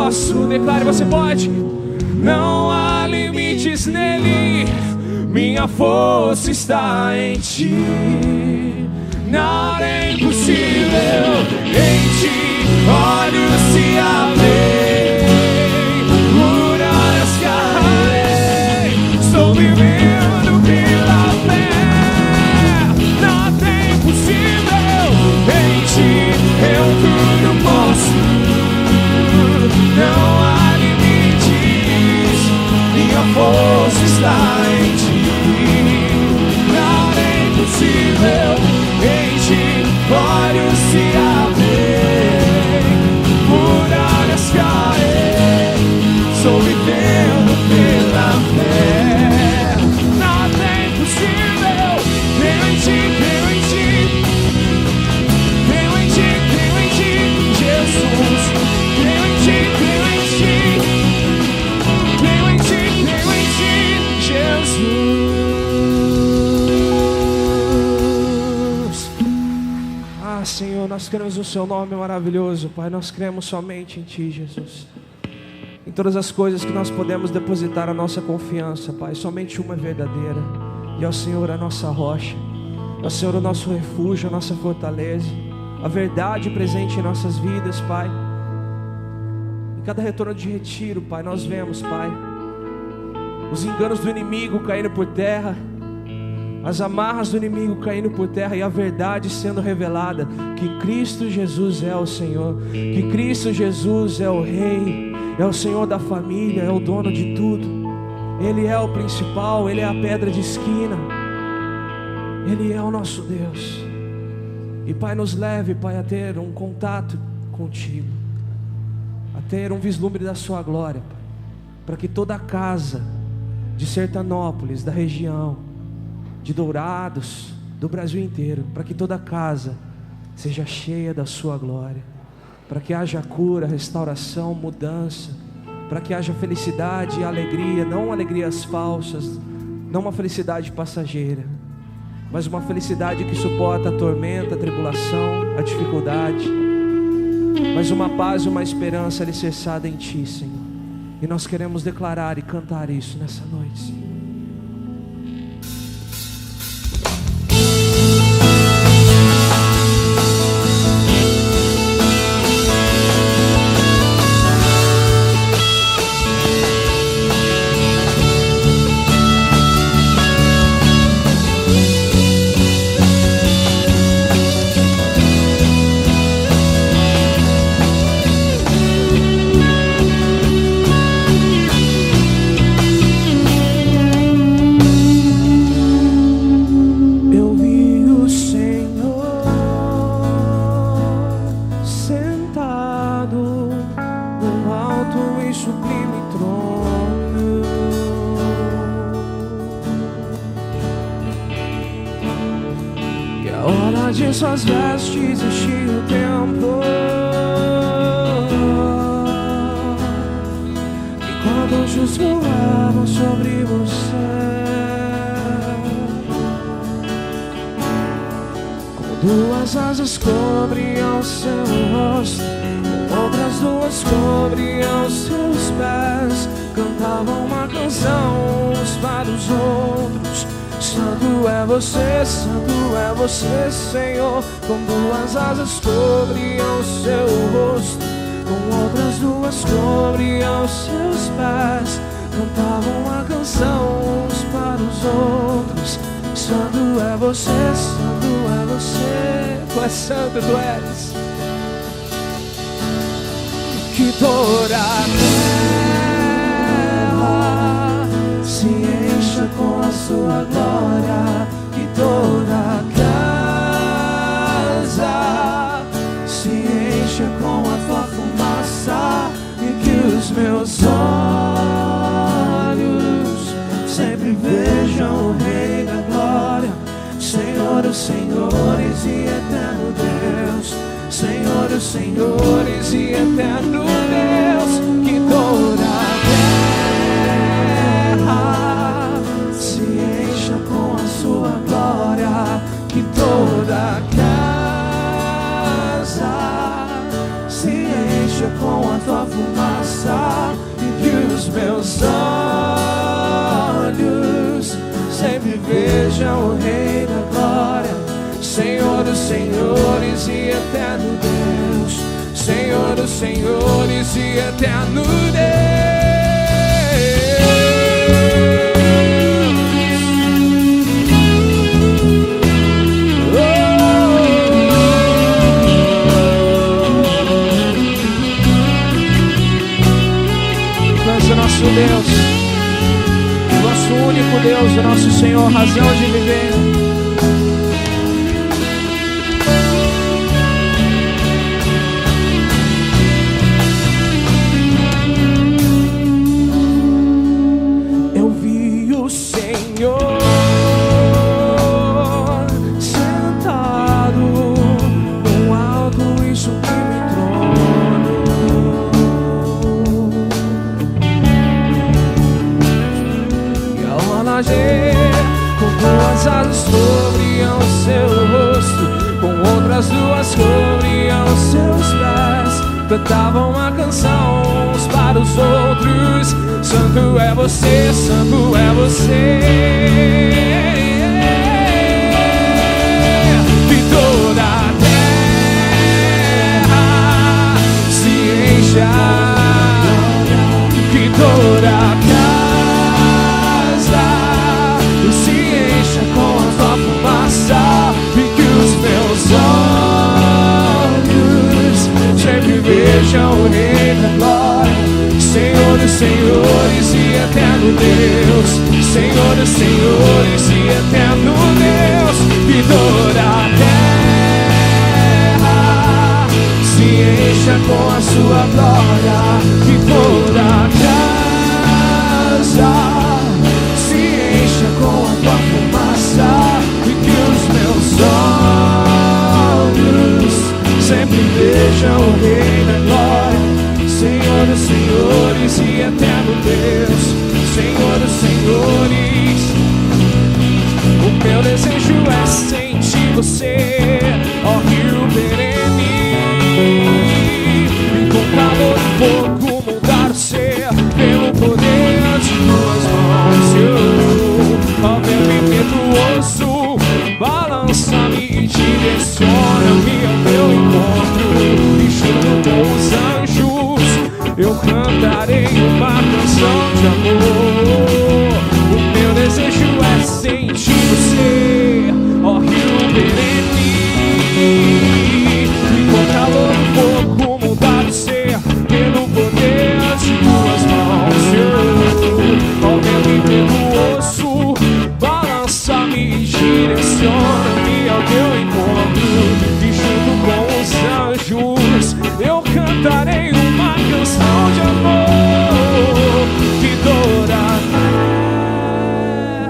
posso. Declare, você pode. Não há limites nele, minha força está em ti. Nada é impossível em ti. Olhos se abrem, muralhas caem. Estou vivendo pela fé. Nada é impossível em ti. Eu tudo posso. Não há limites, minha força está em ti. Nada é impossível em ti. Olhos se abrem, muralhas caem. Estou vivendo pela fé. Nada é impossível. Creio em ti, creio em ti. Creio em ti, creio em ti, Jesus. Creio em ti, creio em ti. Creio em ti, creio em ti, Jesus. Senhor, nós cremos no seu nome maravilhoso, Pai. Nós cremos somente em ti, Jesus. Em todas as coisas que nós podemos depositar a nossa confiança, Pai, somente uma é verdadeira, e é o Senhor a nossa rocha, é o Senhor o nosso refúgio, a nossa fortaleza, a verdade presente em nossas vidas, Pai. Em cada retorno de retiro, Pai, nós vemos, Pai, os enganos do inimigo caindo por terra, as amarras do inimigo caindo por terra, e a verdade sendo revelada, que Cristo Jesus é o Senhor, que Cristo Jesus é o Rei, é o Senhor da família, é o dono de tudo. Ele é o principal, Ele é a pedra de esquina, Ele é o nosso Deus. E Pai, nos leve, Pai, a ter um contato contigo, a ter um vislumbre da sua glória, Pai, para que toda a casa de Sertanópolis, da região, de Dourados, do Brasil inteiro, para que toda casa seja cheia da sua glória, para que haja cura, restauração, mudança, para que haja felicidade e alegria, não alegrias falsas, não uma felicidade passageira, mas uma felicidade que suporta a tormenta, a tribulação, a dificuldade, mas uma paz e uma esperança alicerçada em ti, Senhor. E nós queremos declarar e cantar isso nessa noite, Senhor. Suas vestes enchiam o templo, e quando anjos voavam sobre você, com duas asas cobriam seu rosto, com outras duas cobriam seus pés, cantavam uma canção uns para os outros. Santo é você, Senhor. Com duas asas cobriam seu rosto, com outras duas cobriam seus pés, cantavam uma canção uns para os outros. Santo é você, tu és santo, tu és. Que toda a terra se encha com a sua glória, que toda a casa se encha com a tua fumaça, e que os meus olhos sempre vejam o Rei da glória, Senhor dos senhores e eterno Deus, Senhor dos senhores e eterno Deus. Que toda a terra se encha com a sua glória, que toda a casa se encha com a tua fumaça, e eterno Deus. Nosso Deus, nosso único Deus, o nosso Senhor, razão de viver. Eu vi o Senhor sentado num alto e sublime trono. Com duas asas cobriam seu rosto, com outras duas cobriam seus pés. Cantavam uma canção uns para os outros: Santo é você, Santo é você. E toda a terra se encha, que toda a vejam o Rei da Glória, Senhor dos Senhores e eterno Deus, Senhor dos Senhores e eterno Deus. E toda a terra se encha com a sua glória, e toda a casa se encha com a tua fumaça, e que os meus olhos sempre vejam o Rei da Glória, Senhor dos Senhores e eterno Deus, Senhor dos Senhores. O meu desejo é sentir você, ó rio perene, e com calor e fogo mudar o ser, pelo poder de tuas mãos. Ó vento impetuoso, balança-me e direciona-me ao teu encontro, e junto com os anjos eu cantarei uma canção de amor. O meu desejo é sentir você, ó rio perene, e com calor e fogo mudar o ser, pelo poder de tuas mãos. Ó vento impetuoso, balança-me e direciona-me ao teu encontro, e junto com os anjos eu cantarei uma canção de amor. Que toda a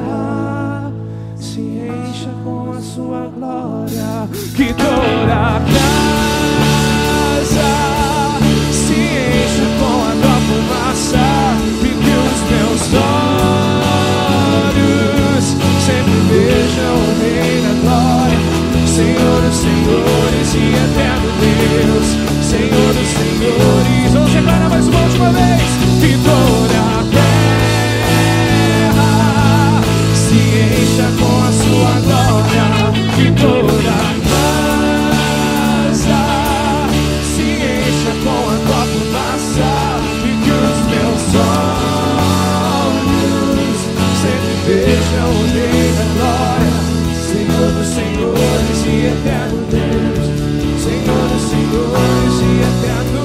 terra se encha com a sua glória, que toda a casa se encha com a tua fumaça, e que os meus olhos sempre vejam o Rei da Glória, Senhor dos Senhores e eterno Deus, Senhor dos Senhores. Vamos declarar mais uma última vez: que toda a terra se encha com a sua glória, que toda a casa se encha com a tua fumaça, e que os meus olhos sempre vejam o Rei da Glória, Senhor dos Senhores e eterno Deus, Senhor dos Senhores e eterno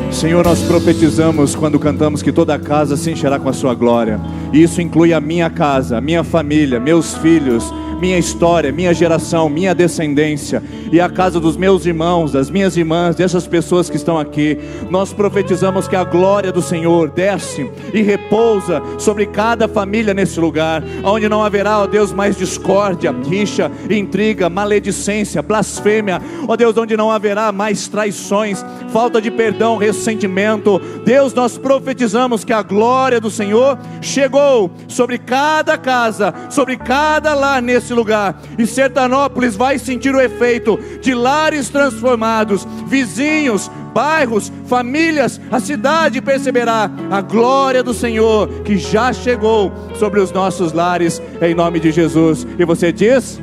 Deus. Senhor, nós profetizamos quando cantamos que toda a casa se encherá com a sua glória. E isso inclui a minha casa, a minha família, meus filhos, minha história, minha geração, minha descendência, e a casa dos meus irmãos, das minhas irmãs, dessas pessoas que estão aqui. Nós profetizamos que a glória do Senhor desce e repousa sobre cada família nesse lugar, onde não haverá, ó Deus, mais discórdia, rixa, intriga, maledicência, blasfêmia, ó Deus, onde não haverá mais traições, falta de perdão, ressentimento. Deus, nós profetizamos que a glória do Senhor chegou sobre cada casa, sobre cada lar nesse lugar, e Sertanópolis vai sentir o efeito de lares transformados, vizinhos, bairros, famílias. A cidade perceberá a glória do Senhor que já chegou sobre os nossos lares, em nome de Jesus. E você diz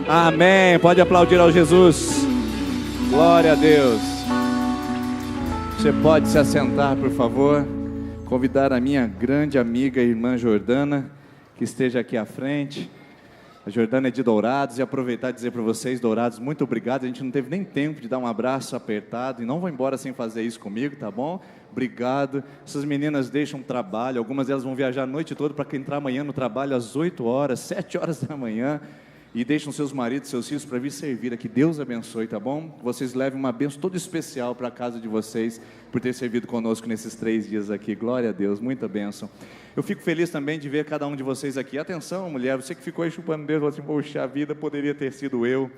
amém. Pode aplaudir ao Jesus. Glória a Deus. Você pode se assentar, por favor. Convidar a minha grande amiga, irmã Jordana, que esteja aqui à frente. A Jordana é de Dourados, e aproveitar e dizer para vocês, Dourados, muito obrigado. A gente não teve nem tempo de dar um abraço apertado, e não vou embora sem fazer isso comigo, tá bom? Obrigado. Essas meninas deixam trabalho, algumas delas vão viajar a noite toda para entrar amanhã no trabalho às 8 horas, 7 horas da manhã, e deixam seus maridos, seus filhos para vir servir aqui. Deus abençoe, tá bom? Vocês levem uma bênção toda especial para a casa de vocês, por ter servido conosco nesses 3 dias aqui. Glória a Deus, muita bênção. Eu fico feliz também de ver cada um de vocês aqui. Atenção, mulher, você que ficou aí chupando o dedo, falou assim, poxa, a vida poderia ter sido eu.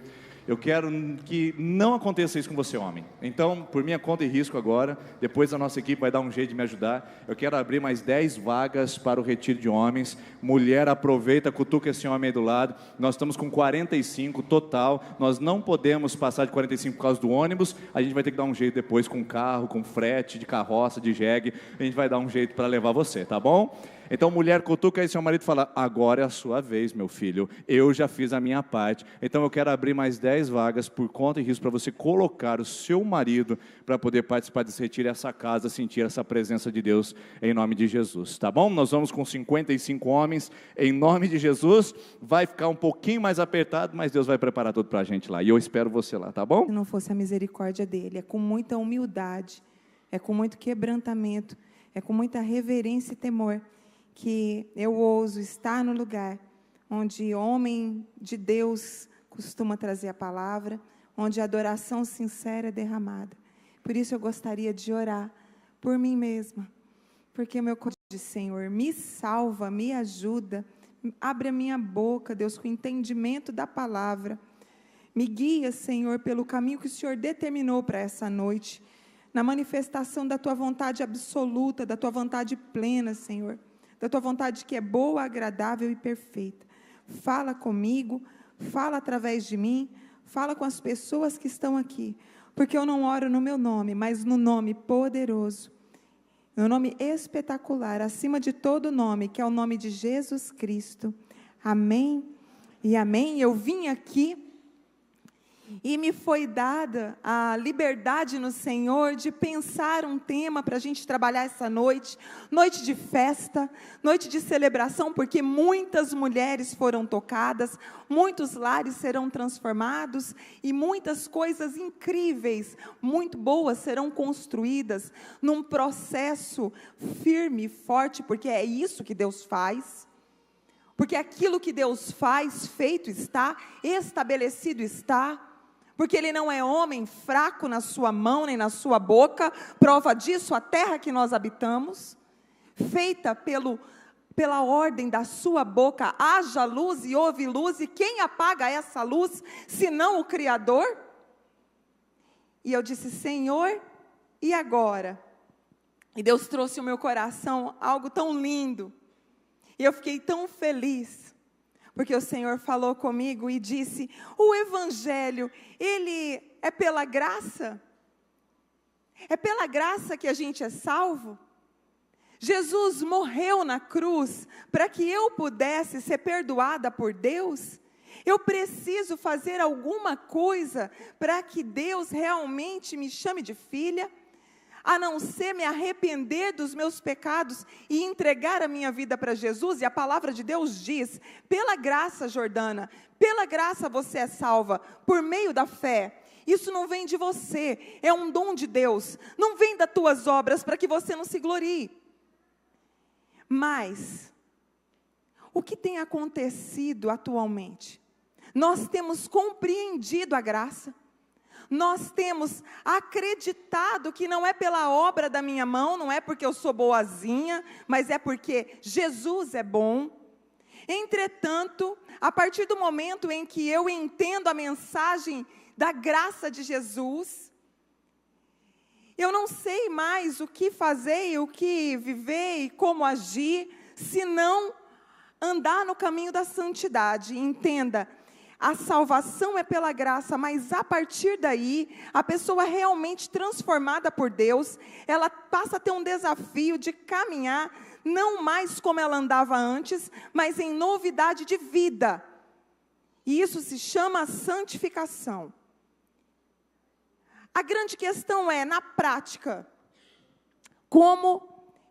Eu quero que não aconteça isso com você, homem. Então, por minha conta e risco agora, depois a nossa equipe vai dar um jeito de me ajudar. Eu quero abrir mais 10 vagas para o retiro de homens. Mulher, aproveita, cutuca esse homem aí do lado. Nós estamos com 45 total. Nós não podemos passar de 45 por causa do ônibus. A gente vai ter que dar um jeito depois com carro, com frete, de carroça, de jegue. A gente vai dar um jeito para levar você, tá bom? Então, mulher, cutuca aí seu marido e fala, agora é a sua vez, meu filho, eu já fiz a minha parte, então eu quero abrir mais 10 vagas por conta e risco para você colocar o seu marido para poder participar desse retiro, essa casa, sentir essa presença de Deus em nome de Jesus, tá bom? Nós vamos com 55 homens, em nome de Jesus, vai ficar um pouquinho mais apertado, mas Deus vai preparar tudo para a gente lá, e eu espero você lá, tá bom? Se não fosse a misericórdia dele, é com muita humildade, é com muito quebrantamento, é com muita reverência e temor, que eu ouso estar no lugar onde homem de Deus costuma trazer a palavra, onde a adoração sincera é derramada. Por isso eu gostaria de orar por mim mesma, porque meu coração diz, Senhor, me salva, me ajuda, abre a minha boca, Deus, com o entendimento da palavra, me guia, Senhor, pelo caminho que o Senhor determinou para essa noite, na manifestação da Tua vontade absoluta, da Tua vontade plena, Senhor, da Tua vontade que é boa, agradável e perfeita. Fala comigo, fala através de mim, fala com as pessoas que estão aqui, porque eu não oro no meu nome, mas no nome poderoso, no nome espetacular, acima de todo nome, que é o nome de Jesus Cristo. Amém e amém. Eu vim aqui e me foi dada a liberdade no Senhor de pensar um tema para a gente trabalhar essa noite, noite de festa, noite de celebração, porque muitas mulheres foram tocadas, muitos lares serão transformados e muitas coisas incríveis, muito boas serão construídas num processo firme e forte, porque é isso que Deus faz. Porque aquilo que Deus faz, feito está, estabelecido está. Porque Ele não é homem fraco na sua mão, nem na sua boca. Prova disso, a terra que nós habitamos, feita pela ordem da sua boca, haja luz e houve luz, e quem apaga essa luz, senão o Criador? E eu disse, Senhor, e agora? E Deus trouxe ao meu coração algo tão lindo, e eu fiquei tão feliz, porque o Senhor falou comigo e disse, o Evangelho, ele é pela graça? É pela graça que a gente é salvo? Jesus morreu na cruz para que eu pudesse ser perdoada por Deus? Eu preciso fazer alguma coisa para que Deus realmente me chame de filha? A não ser me arrepender dos meus pecados e entregar a minha vida para Jesus? E a palavra de Deus diz, pela graça, Jordana, pela graça você é salva, por meio da fé. Isso não vem de você, é um dom de Deus, não vem das tuas obras para que você não se glorie. Mas, o que tem acontecido atualmente? Nós temos compreendido a graça, nós temos acreditado que não é pela obra da minha mão, não é porque eu sou boazinha, mas é porque Jesus é bom. Entretanto, a partir do momento em que eu entendo a mensagem da graça de Jesus, eu não sei mais o que fazer, o que viver e como agir, senão andar no caminho da santidade. Entenda, a salvação é pela graça, mas a partir daí, a pessoa realmente transformada por Deus, ela passa a ter um desafio de caminhar, não mais como ela andava antes, mas em novidade de vida. E isso se chama santificação. A grande questão é, na prática, Como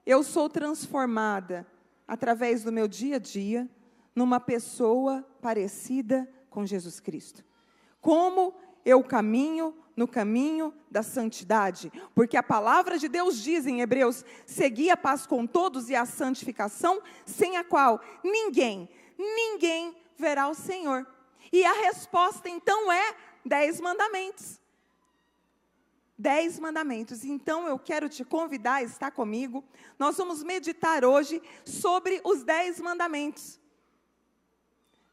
eu sou transformada através do meu dia a dia numa pessoa parecida com Jesus Cristo. Como eu caminho no caminho da santidade, porque a palavra de Deus diz em Hebreus: segui a paz com todos e a santificação, sem a qual ninguém verá o Senhor. E a resposta então é 10 mandamentos. 10 mandamentos. Então eu quero te convidar a estar comigo. Nós vamos meditar hoje sobre os 10 mandamentos.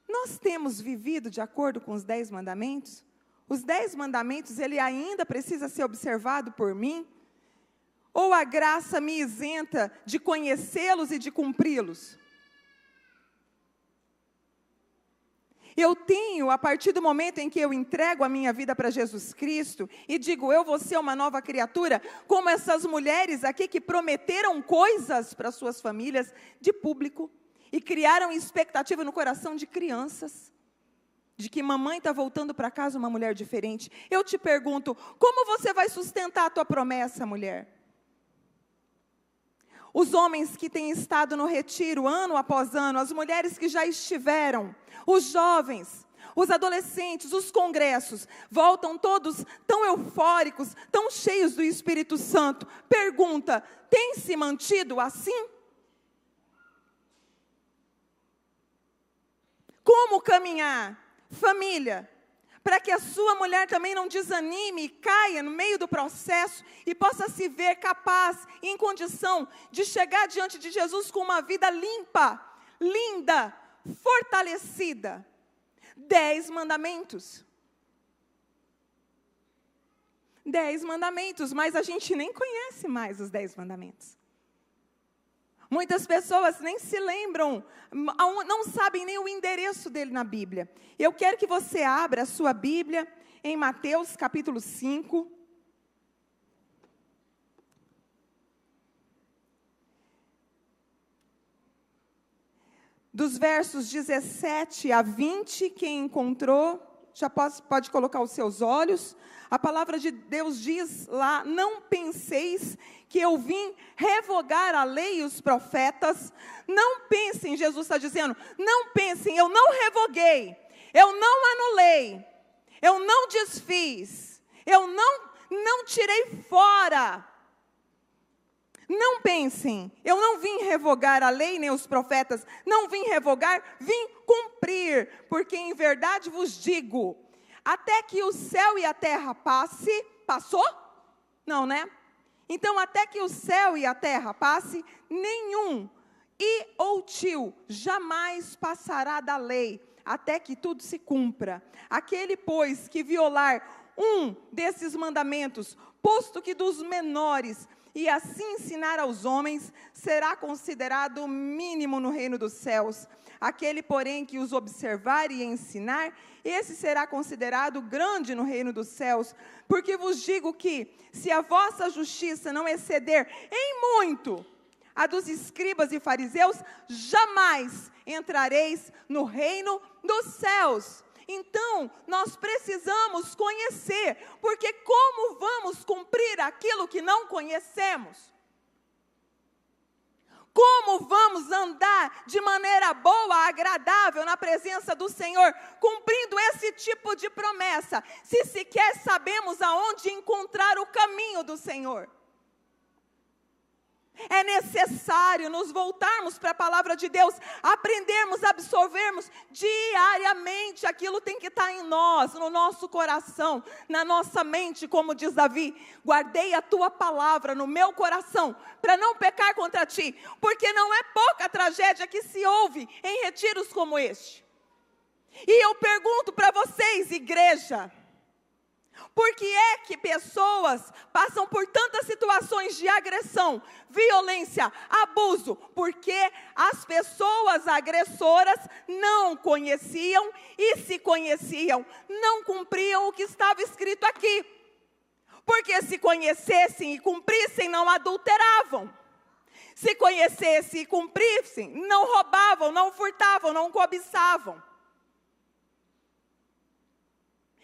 Nós temos vivido de acordo com os 10 mandamentos? Os 10 mandamentos, ele ainda precisa ser observado por mim? Ou a graça me isenta de conhecê-los e de cumpri-los? Eu tenho, a partir do momento em que eu entrego a minha vida para Jesus Cristo e digo, eu vou ser uma nova criatura, como essas mulheres aqui que prometeram coisas para suas famílias de público e criaram expectativa no coração de crianças, de que mamãe está voltando para casa uma mulher diferente. Eu te pergunto, como você vai sustentar a tua promessa, mulher? Os homens que têm estado no retiro ano após ano, as mulheres que já estiveram, os jovens, os adolescentes, os congressos, voltam todos tão eufóricos, tão cheios do Espírito Santo. Pergunta, tem se mantido assim? Como caminhar? Família, para que a sua mulher também não desanime e caia no meio do processo e possa se ver capaz, em condição de chegar diante de Jesus com uma vida limpa, linda, fortalecida. 10 mandamentos. 10 mandamentos, mas a gente nem conhece mais os 10 mandamentos. Muitas pessoas nem se lembram, não sabem nem o endereço dele na Bíblia. Eu quero que você abra a sua Bíblia em Mateus capítulo 5. Dos versos 17 a 20, quem encontrou, já pode colocar os seus olhos. A palavra de Deus diz lá, não penseis que eu vim revogar a lei e os profetas. Não pensem, Jesus está dizendo, não pensem, eu não revoguei, eu não anulei, eu não desfiz, eu não tirei fora. Não pensem, eu não vim revogar a lei nem os profetas, não vim revogar, vim cumprir, porque em verdade vos digo, até que o céu e a terra passou? Não, né? Então, até que o céu e a terra passe, nenhum i ou tio jamais passará da lei, até que tudo se cumpra. Aquele, pois, que violar um desses mandamentos, posto que dos menores, e assim ensinar aos homens, será considerado mínimo no reino dos céus. Aquele, porém, que os observar e ensinar, esse será considerado grande no reino dos céus. Porque vos digo que, se a vossa justiça não exceder em muito a dos escribas e fariseus, jamais entrareis no reino dos céus. Então, nós precisamos conhecer, porque como vamos cumprir aquilo que não conhecemos? Como vamos andar de maneira boa, agradável na presença do Senhor, cumprindo esse tipo de promessa, se sequer sabemos aonde encontrar o caminho do Senhor? É necessário nos voltarmos para a palavra de Deus, aprendermos, absorvermos diariamente. Aquilo tem que estar em nós, no nosso coração, na nossa mente, como diz Davi. Guardei a tua palavra no meu coração, para não pecar contra ti, porque não é pouca tragédia que se ouve em retiros como este. E eu pergunto para vocês, igreja, por que é que pessoas passam por tantas situações de agressão, violência, abuso? Porque as pessoas agressoras não conheciam e, se conheciam, não cumpriam o que estava escrito aqui. Porque se conhecessem e cumprissem, não adulteravam. Se conhecessem e cumprissem, não roubavam, não furtavam, não cobiçavam.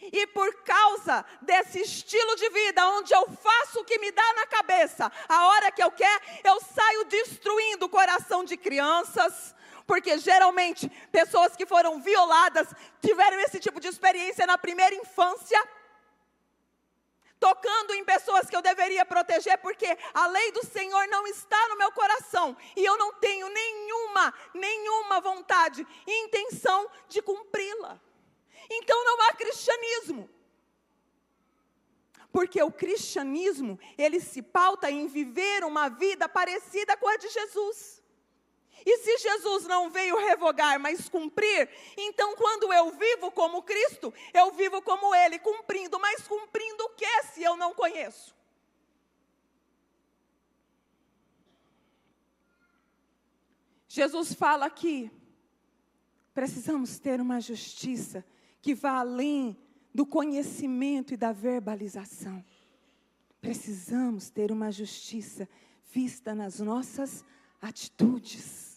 E por causa desse estilo de vida, onde eu faço o que me dá na cabeça, a hora que eu quero, eu saio destruindo o coração de crianças, porque geralmente pessoas que foram violadas tiveram esse tipo de experiência na primeira infância, tocando em pessoas que eu deveria proteger, porque a lei do Senhor não está no meu coração, e eu não tenho nenhuma vontade e intenção de cumpri-la. Então não há cristianismo, porque o cristianismo, ele se pauta em viver uma vida parecida com a de Jesus. E se Jesus não veio revogar, mas cumprir, então quando eu vivo como Cristo, eu vivo como Ele, cumprindo. Mas cumprindo o que se eu não conheço? Jesus fala aqui, precisamos ter uma justiça que vá além do conhecimento e da verbalização. Precisamos ter uma justiça vista nas nossas atitudes.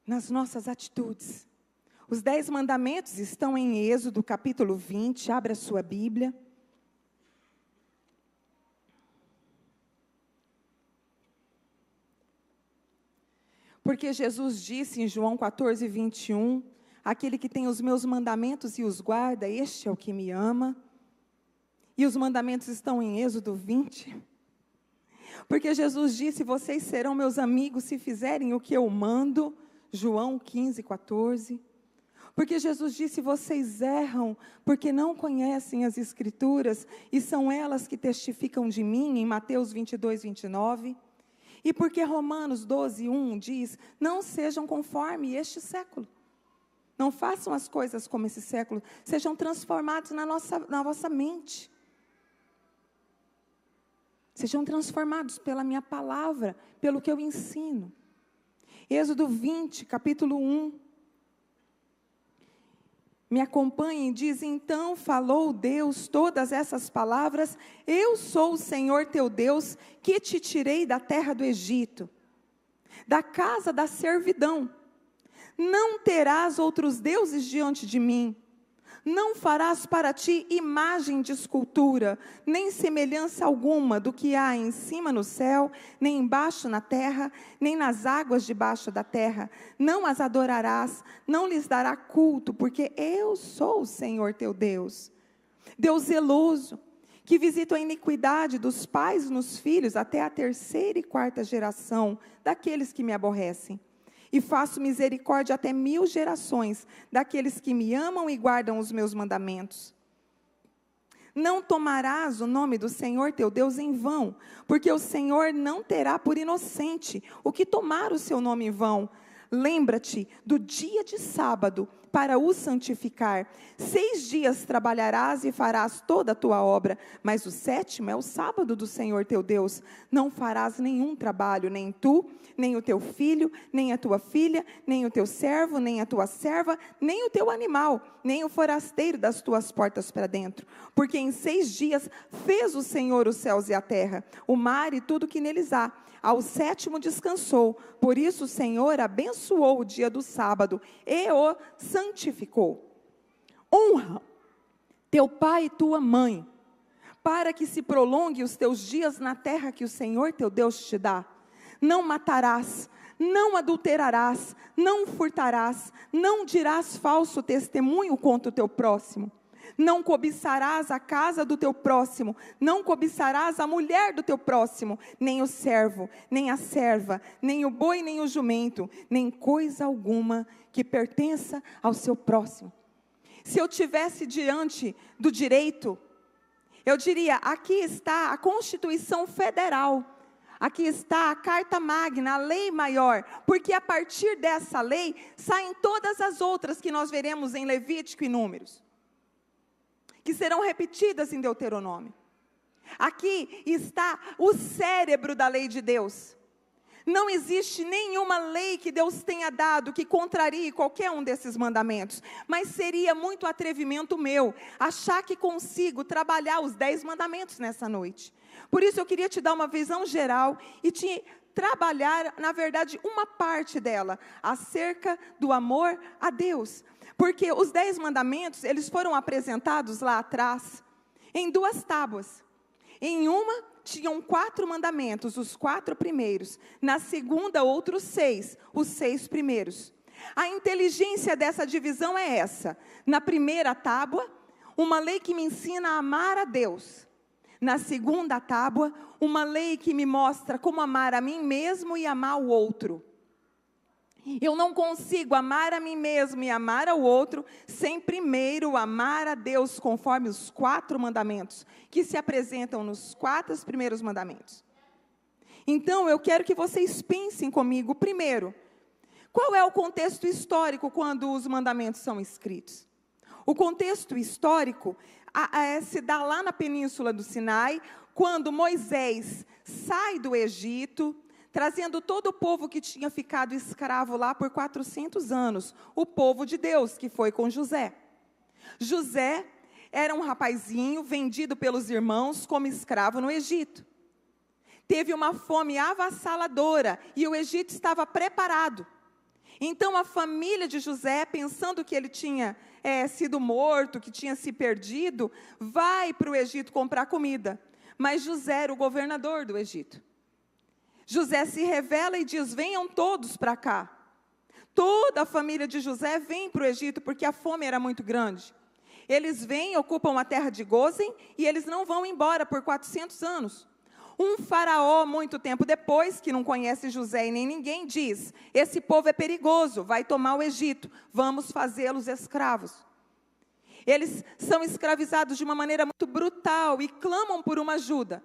Nas nossas atitudes. Os 10 mandamentos estão em Êxodo, capítulo 20, abra a sua Bíblia. Porque Jesus disse em João 14, 21, aquele que tem os meus mandamentos e os guarda, este é o que me ama. E os mandamentos estão em Êxodo 20. Porque Jesus disse, vocês serão meus amigos se fizerem o que eu mando. João 15, 14. Porque Jesus disse, vocês erram porque não conhecem as Escrituras e são elas que testificam de mim, em Mateus 22, 29. E porque Romanos 12, 1 diz, não sejam conforme este século. Não façam as coisas como esse século, sejam transformados na vossa mente. Sejam transformados pela minha palavra, pelo que eu ensino. Êxodo 20, capítulo 1. Me acompanhem, diz, então falou Deus todas essas palavras, eu sou o Senhor teu Deus, que te tirei da terra do Egito, da casa da servidão. Não terás outros deuses diante de mim. Não farás para ti imagem de escultura, nem semelhança alguma do que há em cima no céu, nem embaixo na terra, nem nas águas debaixo da terra. Não as adorarás, não lhes dará culto, porque eu sou o Senhor teu Deus. Deus zeloso, que visita a iniquidade dos pais nos filhos até a 3ª e 4ª geração daqueles que me aborrecem. E faço misericórdia até 1000 gerações daqueles que me amam e guardam os meus mandamentos. Não tomarás o nome do Senhor teu Deus em vão, porque o Senhor não terá por inocente o que tomar o seu nome em vão. Lembra-te do dia de sábado para o santificar. 6 dias trabalharás e farás toda a tua obra, mas o 7º é o sábado do Senhor teu Deus. Não farás nenhum trabalho, nem tu, nem o teu filho, nem a tua filha, nem o teu servo, nem a tua serva, nem o teu animal, nem o forasteiro das tuas portas para dentro. Porque em 6 dias fez o Senhor os céus e a terra, o mar e tudo que neles há. Ao 7º descansou, por isso o Senhor abençoou o dia do sábado e o santificou. Honra teu pai e tua mãe, para que se prolongue os teus dias na terra que o Senhor teu Deus te dá. Não matarás, não adulterarás, não furtarás, não dirás falso testemunho contra o teu próximo. Não cobiçarás a casa do teu próximo, não cobiçarás a mulher do teu próximo, nem o servo, nem a serva, nem o boi, nem o jumento, nem coisa alguma que pertença ao seu próximo. Se eu tivesse diante do direito, eu diria, aqui está a Constituição Federal, aqui está a Carta Magna, a lei maior, porque a partir dessa lei saem todas as outras que nós veremos em Levítico e Números, que serão repetidas em Deuteronômio. Aqui está o cérebro da lei de Deus. Não existe nenhuma lei que Deus tenha dado que contrarie qualquer um desses mandamentos, mas seria muito atrevimento meu achar que consigo trabalhar os 10 mandamentos nessa noite. Por isso eu queria te dar uma visão geral e te trabalhar, na verdade, uma parte dela, acerca do amor a Deus. Porque os 10 mandamentos, eles foram apresentados lá atrás, em 2 tábuas. Em uma, tinham 4 mandamentos, os 4 primeiros. Na segunda, outros 6, os 6 primeiros. A inteligência dessa divisão é essa. Na primeira tábua, uma lei que me ensina a amar a Deus. Na segunda tábua, uma lei que me mostra como amar a mim mesmo e amar o outro. Eu não consigo amar a mim mesmo e amar ao outro sem primeiro amar a Deus conforme os 4 mandamentos que se apresentam nos 4 primeiros mandamentos. Então, eu quero que vocês pensem comigo primeiro. Qual é o contexto histórico quando os mandamentos são escritos? O contexto histórico se dá lá na Península do Sinai, quando Moisés sai do Egito, trazendo todo o povo que tinha ficado escravo lá por 400 anos, o povo de Deus, que foi com José. José era um rapazinho vendido pelos irmãos como escravo no Egito. Teve uma fome avassaladora e o Egito estava preparado. Então a família de José, pensando que ele tinha sido morto, que tinha se perdido, vai para o Egito comprar comida. Mas José era o governador do Egito. José se revela e diz: venham todos para cá. Toda a família de José vem para o Egito porque a fome era muito grande. Eles vêm, ocupam a terra de Gósen e eles não vão embora por 400 anos. Um faraó, muito tempo depois, que não conhece José e nem ninguém, diz: esse povo é perigoso, vai tomar o Egito, vamos fazê-los escravos. Eles são escravizados de uma maneira muito brutal e clamam por uma ajuda.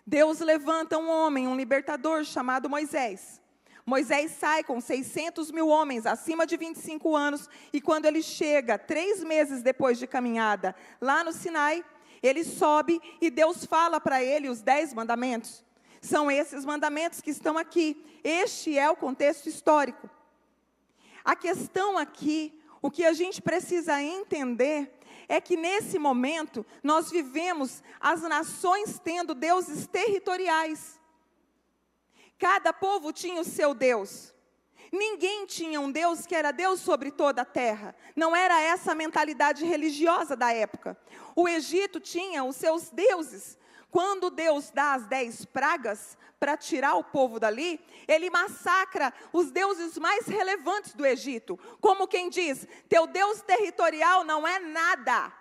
Deus levanta um homem, um libertador chamado Moisés. Moisés sai com 600 mil homens acima de 25 anos e quando ele chega, 3 meses depois de caminhada, lá no Sinai, ele sobe e Deus fala para ele os 10 mandamentos. São esses mandamentos que estão aqui. Este é o contexto histórico. A questão aqui, o que a gente precisa entender é que nesse momento nós vivemos as nações tendo deuses territoriais. Cada povo tinha o seu Deus. Ninguém tinha um Deus que era Deus sobre toda a terra. Não era essa a mentalidade religiosa da época. O Egito tinha os seus deuses. Quando Deus dá as 10 pragas para tirar o povo dali, ele massacra os deuses mais relevantes do Egito. Como quem diz: teu Deus territorial não é nada.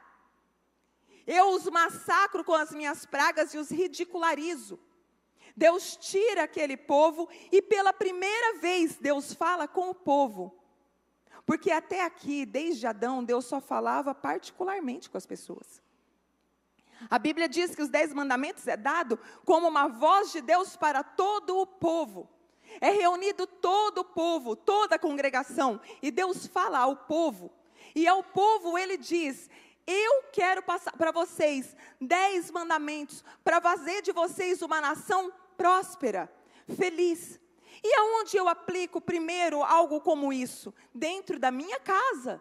Eu os massacro com as minhas pragas e os ridicularizo. Deus tira aquele povo e pela primeira vez Deus fala com o povo. Porque até aqui, desde Adão, Deus só falava particularmente com as pessoas. A Bíblia diz que os 10 mandamentos é dado como uma voz de Deus para todo o povo. É reunido todo o povo, toda a congregação, e Deus fala ao povo. E ao povo ele diz: eu quero passar para vocês 10 mandamentos, para fazer de vocês uma nação próspera, feliz. E aonde eu aplico primeiro algo como isso? Dentro da minha casa.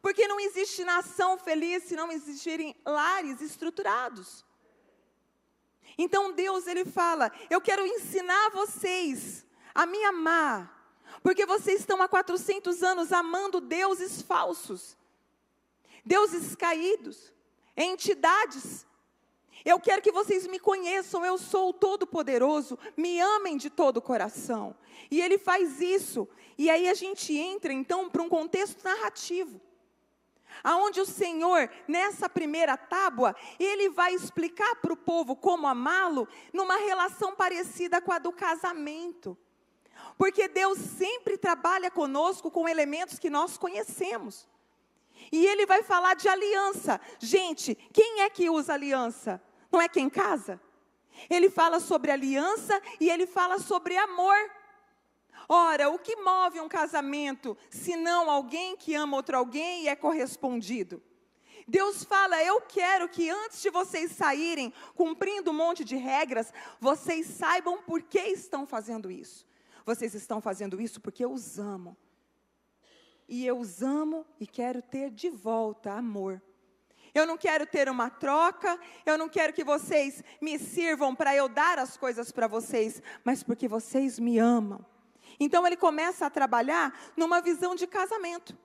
Porque não existe nação feliz se não existirem lares estruturados. Então Deus, ele fala: eu quero ensinar vocês a me amar, porque vocês estão há 400 anos amando deuses falsos, deuses caídos, entidades. Eu quero que vocês me conheçam, eu sou o Todo-Poderoso, me amem de todo o coração. E ele faz isso, e aí a gente entra então para um contexto narrativo, aonde o Senhor, nessa primeira tábua, ele vai explicar para o povo como amá-lo, numa relação parecida com a do casamento. Porque Deus sempre trabalha conosco com elementos que nós conhecemos. E ele vai falar de aliança. Gente, quem é que usa aliança? Não é quem casa? Ele fala sobre aliança e ele fala sobre amor. Ora, o que move um casamento, se não alguém que ama outro alguém e é correspondido? Deus fala: eu quero que antes de vocês saírem, cumprindo um monte de regras, vocês saibam por que estão fazendo isso. Vocês estão fazendo isso porque eu os amo. E eu os amo e quero ter de volta amor. Eu não quero ter uma troca, eu não quero que vocês me sirvam para eu dar as coisas para vocês, mas porque vocês me amam. Então ele começa a trabalhar numa visão de casamento.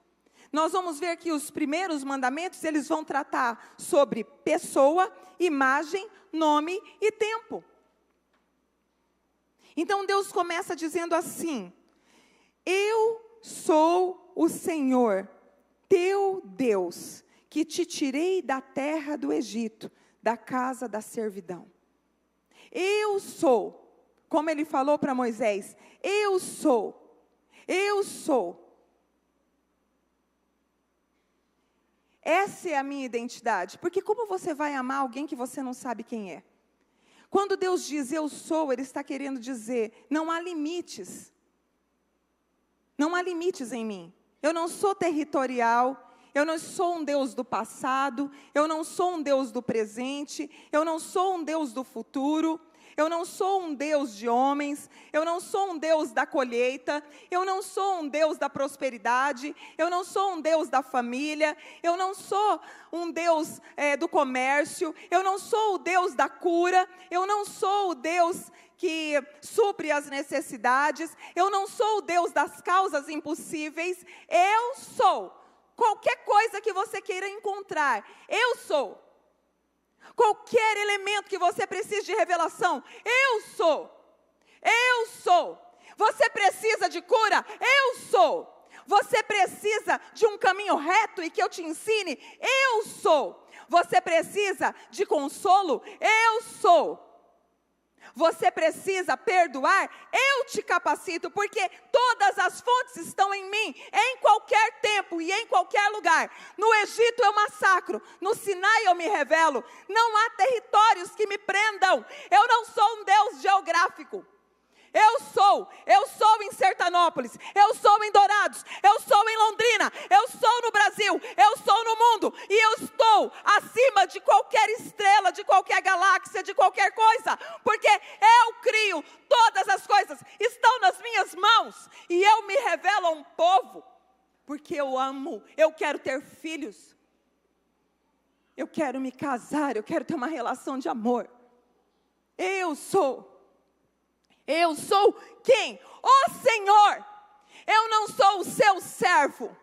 Nós vamos ver que os primeiros mandamentos, eles vão tratar sobre pessoa, imagem, nome e tempo. Então Deus começa dizendo assim: eu sou o Senhor, teu Deus, que te tirei da terra do Egito, da casa da servidão. Eu sou, como ele falou para Moisés, eu sou, eu sou. Essa é a minha identidade, porque como você vai amar alguém que você não sabe quem é? Quando Deus diz eu sou, Ele está querendo dizer, não há limites. Não há limites em mim. Eu não sou territorial. Eu não sou um Deus do passado, eu não sou um Deus do presente, eu não sou um Deus do futuro, eu não sou um Deus de homens, eu não sou um Deus da colheita, eu não sou um Deus da prosperidade, eu não sou um Deus da família, eu não sou um Deus do comércio, eu não sou o Deus da cura, eu não sou o Deus que supre as necessidades, eu não sou o Deus das causas impossíveis, eu sou. Qualquer coisa que você queira encontrar, eu sou. Qualquer elemento que você precise de revelação, eu sou. Eu sou. Você precisa de cura, eu sou. Você precisa de um caminho reto e que eu te ensine, eu sou. Você precisa de consolo, eu sou. Você precisa perdoar, eu te capacito, porque todas as fontes estão em mim, em qualquer tempo e em qualquer lugar. No Egito eu massacro, no Sinai eu me revelo, não há territórios que me prendam, eu não sou um Deus geográfico. Eu sou em Sertanópolis, eu sou em Dourados, eu sou em Londrina, eu sou no Brasil, eu sou no mundo, e eu estou acima de qualquer estrela, de qualquer galáxia, de qualquer coisa, porque eu crio, todas as coisas estão nas minhas mãos, e eu me revelo a um povo, porque eu amo, eu quero ter filhos, eu quero me casar, eu quero ter uma relação de amor. Eu sou quem? O Senhor. Eu não sou o seu servo.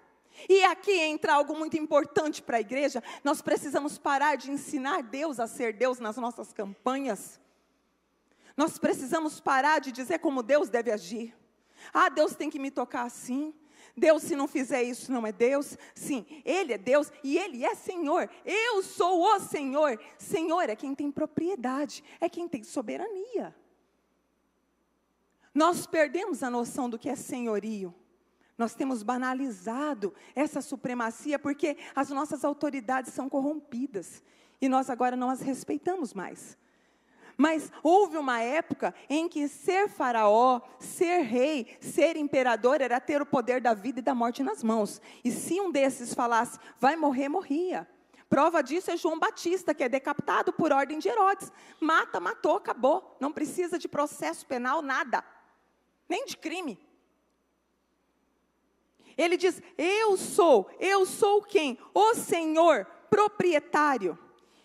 E aqui entra algo muito importante para a igreja. Nós precisamos parar de ensinar Deus a ser Deus nas nossas campanhas. Nós precisamos parar de dizer como Deus deve agir. Ah, Deus tem que me tocar assim. Deus, se não fizer isso, não é Deus. Sim, Ele é Deus e Ele é Senhor. Eu sou o Senhor. Senhor é quem tem propriedade, é quem tem soberania. Nós perdemos a noção do que é senhorio. Nós temos banalizado essa supremacia porque as nossas autoridades são corrompidas. E nós agora não as respeitamos mais. Mas houve uma época em que ser faraó, ser rei, ser imperador era ter o poder da vida e da morte nas mãos. E se um desses falasse, vai morrer, morria. Prova disso é João Batista, que é decapitado por ordem de Herodes. Matou, acabou. Não precisa de processo penal, nada. Nem de crime. Ele diz, eu sou quem? O Senhor proprietário.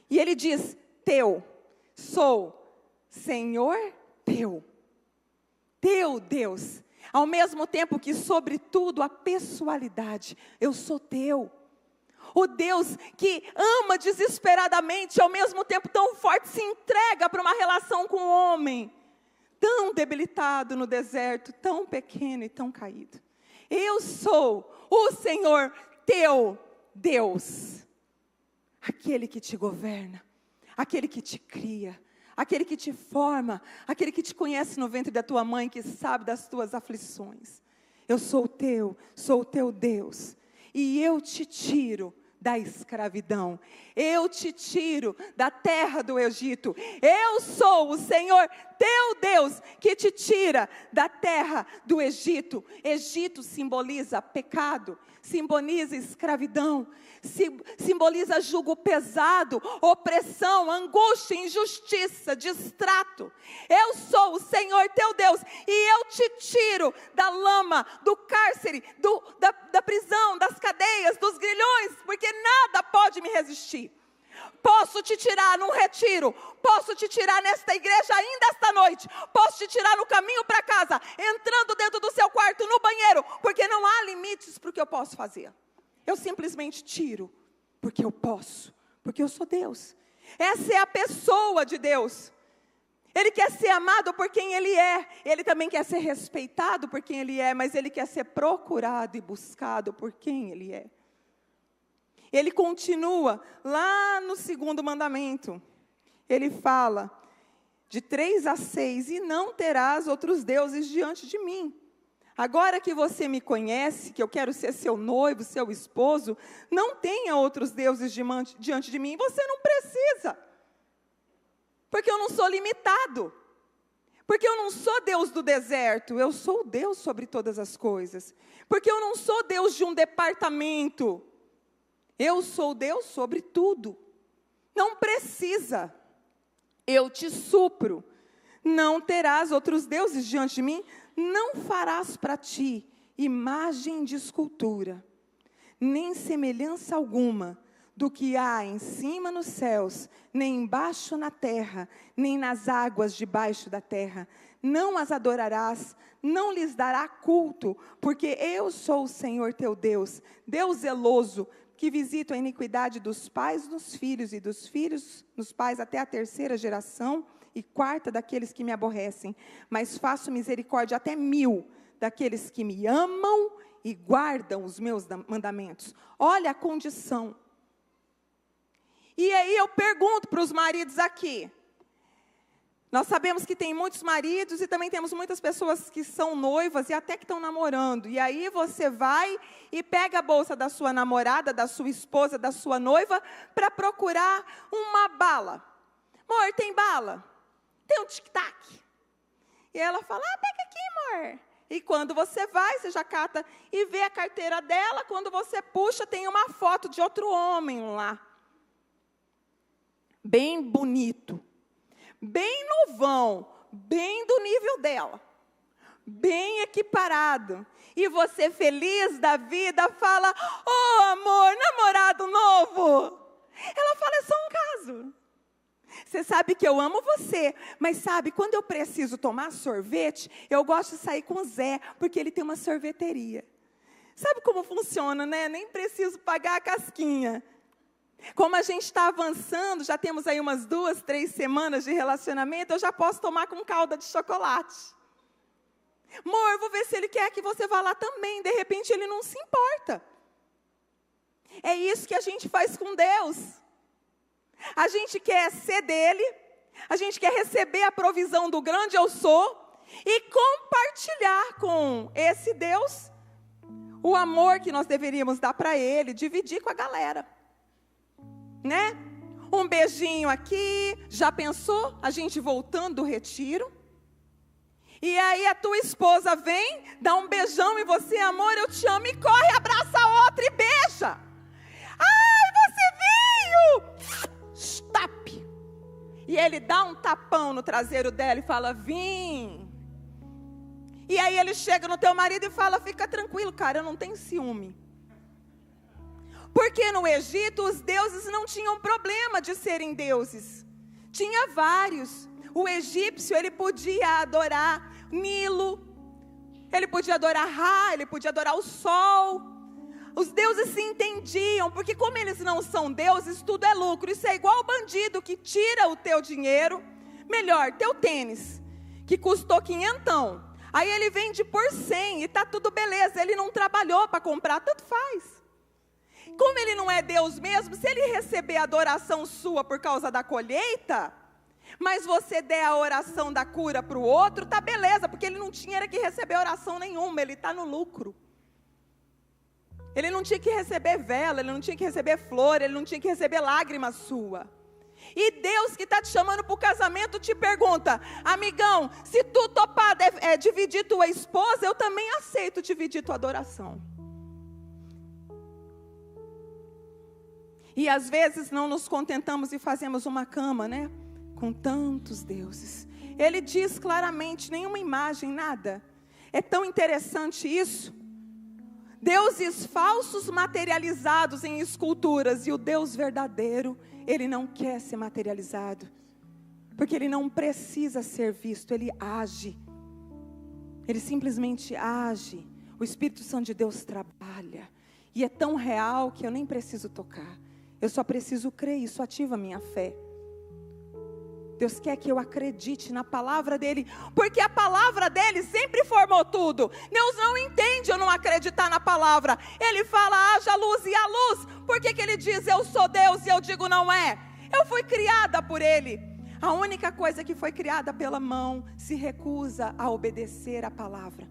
E ele diz, teu, sou Senhor teu. Teu Deus. Ao mesmo tempo que sobre tudo a pessoalidade, eu sou teu. O Deus que ama desesperadamente, ao mesmo tempo tão forte, se entrega para uma relação com o homem. Tão debilitado no deserto, tão pequeno e tão caído. Eu sou o Senhor teu Deus. Aquele que te governa, aquele que te cria, aquele que te forma, aquele que te conhece no ventre da tua mãe, que sabe das tuas aflições. Eu sou o teu Deus. E eu te tiro da escravidão. Eu te tiro da terra do Egito. Eu sou o Senhor teu Deus que te tira da terra do Egito. Egito simboliza pecado, simboliza escravidão, simboliza jugo pesado, opressão, angústia, injustiça, distrato. Eu sou o Senhor teu Deus e eu te tiro da lama, do cárcere, da prisão, das cadeias, dos grilhões, porque nada pode me resistir. Posso te tirar num retiro, posso te tirar nesta igreja ainda esta noite, posso te tirar no caminho para casa, entrando dentro do seu quarto, no banheiro, porque não há limites para o que eu posso fazer. Eu simplesmente tiro, porque eu posso, porque eu sou Deus. Essa é a pessoa de Deus. Ele quer ser amado por quem Ele é, Ele também quer ser respeitado por quem Ele é, mas Ele quer ser procurado e buscado por quem Ele é. Ele continua lá no 2º mandamento. Ele fala de 3-6, e não terás outros deuses diante de mim. Agora que você me conhece, que eu quero ser seu noivo, seu esposo, não tenha outros deuses diante de mim. Você não precisa. Porque eu não sou limitado. Porque eu não sou Deus do deserto. Eu sou Deus sobre todas as coisas. Porque eu não sou Deus de um departamento. Eu sou Deus sobre tudo. Não precisa. Eu te supro. Não terás outros deuses diante de mim. Não farás para ti imagem de escultura, nem semelhança alguma do que há em cima nos céus, nem embaixo na terra, nem nas águas debaixo da terra. Não as adorarás, não lhes dará culto, porque eu sou o Senhor teu Deus, Deus zeloso, que visito a iniquidade dos pais nos filhos, e dos filhos nos pais até a 3ª geração, e 4ª daqueles que me aborrecem. Mas faço misericórdia até 1000 daqueles que me amam e guardam os meus mandamentos. Olha a condição. E aí eu pergunto para os maridos aqui. Nós sabemos que tem muitos maridos e também temos muitas pessoas que são noivas e até que estão namorando. E aí você vai e pega a bolsa da sua namorada, da sua esposa, da sua noiva, para procurar uma bala. Amor, tem bala? Tem um tic-tac. E ela fala, pega aqui, amor. E quando você vai, você já cata e vê a carteira dela. Quando você puxa, tem uma foto de outro homem lá. Bem bonito. Bem novão, bem do nível dela, bem equiparado. E você feliz da vida fala, oh amor, namorado novo. Ela fala, é só um caso. Você sabe que eu amo você, mas sabe, quando eu preciso tomar sorvete, eu gosto de sair com o Zé, porque ele tem uma sorveteria. Sabe como funciona, né? Nem preciso pagar a casquinha. Como a gente está avançando, já temos aí umas 2, 3 semanas de relacionamento, eu já posso tomar com calda de chocolate. Amor, vou ver se ele quer que você vá lá também. De repente ele não se importa. É isso que a gente faz com Deus. A gente quer ser dele, a gente quer receber a provisão do grande eu sou e compartilhar com esse Deus o amor que nós deveríamos dar para ele, dividir com a galera. Né? Um beijinho aqui, já pensou? A gente voltando do retiro. E aí a tua esposa vem, dá um beijão em você, amor, eu te amo, e corre, abraça a outra e beija. Ai, você veio! Stop! E ele dá um tapão no traseiro dela e fala, vim. E aí ele chega no teu marido e fala, fica tranquilo, cara, eu não tenho ciúme. Porque no Egito os deuses não tinham problema de serem deuses. Tinha vários. O egípcio, ele podia adorar Nilo, ele podia adorar Ra, ele podia adorar o sol. Os deuses se entendiam, porque como eles não são deuses, tudo é lucro. Isso é igual o bandido que tira o teu dinheiro, melhor, teu tênis, que custou 500. Aí ele vende por 100 e está tudo beleza, ele não trabalhou para comprar, tanto faz. Como ele não é Deus mesmo, se ele receber a adoração sua por causa da colheita, mas você der a oração da cura para o outro, tá beleza, porque ele não tinha que receber oração nenhuma, ele está no lucro. Ele não tinha que receber vela, ele não tinha que receber flor, ele não tinha que receber lágrima sua. E Deus que está te chamando para o casamento te pergunta, amigão, se tu topar dividir tua esposa, eu também aceito dividir tua adoração. E às vezes não nos contentamos e fazemos uma cama, né? Com tantos deuses. Ele diz claramente, nenhuma imagem, nada. É tão interessante isso. deuses falsos materializados em esculturas, e o Deus verdadeiro, Ele não quer ser materializado, porque Ele não precisa ser visto, Ele age. Ele simplesmente age. O Espírito Santo de Deus trabalha, e é tão real que eu nem preciso tocar, eu só preciso crer, isso ativa a minha fé. Deus quer que eu acredite na palavra dEle, porque a palavra dEle sempre formou tudo. Deus não entende eu não acreditar na palavra. Ele fala, haja luz, e a luz. Por que Ele diz, eu sou Deus, e eu digo, não é? Eu fui criada por Ele. A única coisa que foi criada pela mão se recusa a obedecer a palavra.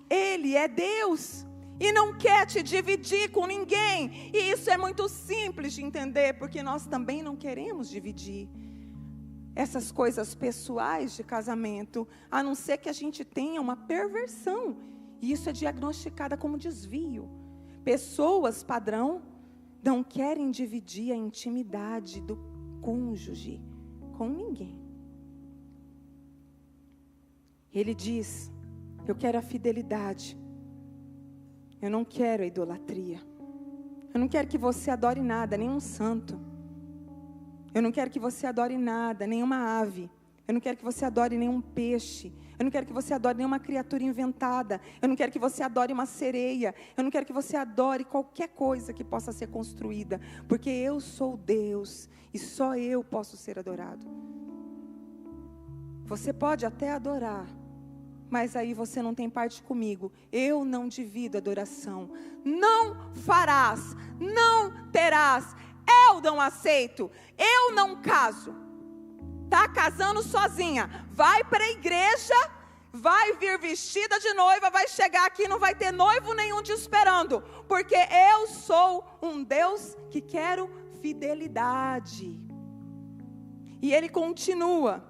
Ele é Deus e não quer te dividir com ninguém. E isso é muito simples de entender, porque nós também não queremos dividir essas coisas pessoais de casamento, a não ser que a gente tenha uma perversão. E isso é diagnosticada como desvio. Pessoas padrão não querem dividir a intimidade do cônjuge com ninguém. Ele diz, eu quero a fidelidade, eu não quero a idolatria, eu não quero que você adore nada, nenhum santo, eu não quero que você adore nada, nenhuma ave, eu não quero que você adore nenhum peixe, eu não quero que você adore nenhuma criatura inventada, eu não quero que você adore uma sereia, eu não quero que você adore qualquer coisa que possa ser construída, porque eu sou Deus e só eu posso ser adorado. Você pode até adorar, mas aí você não tem parte comigo. Eu não divido adoração. Não farás, não terás. Eu não aceito. Eu não caso. Está casando sozinha. Vai para a igreja, vai vir vestida de noiva, vai chegar aqui e não vai ter noivo nenhum te esperando. Porque eu sou um Deus que quero fidelidade. E ele continua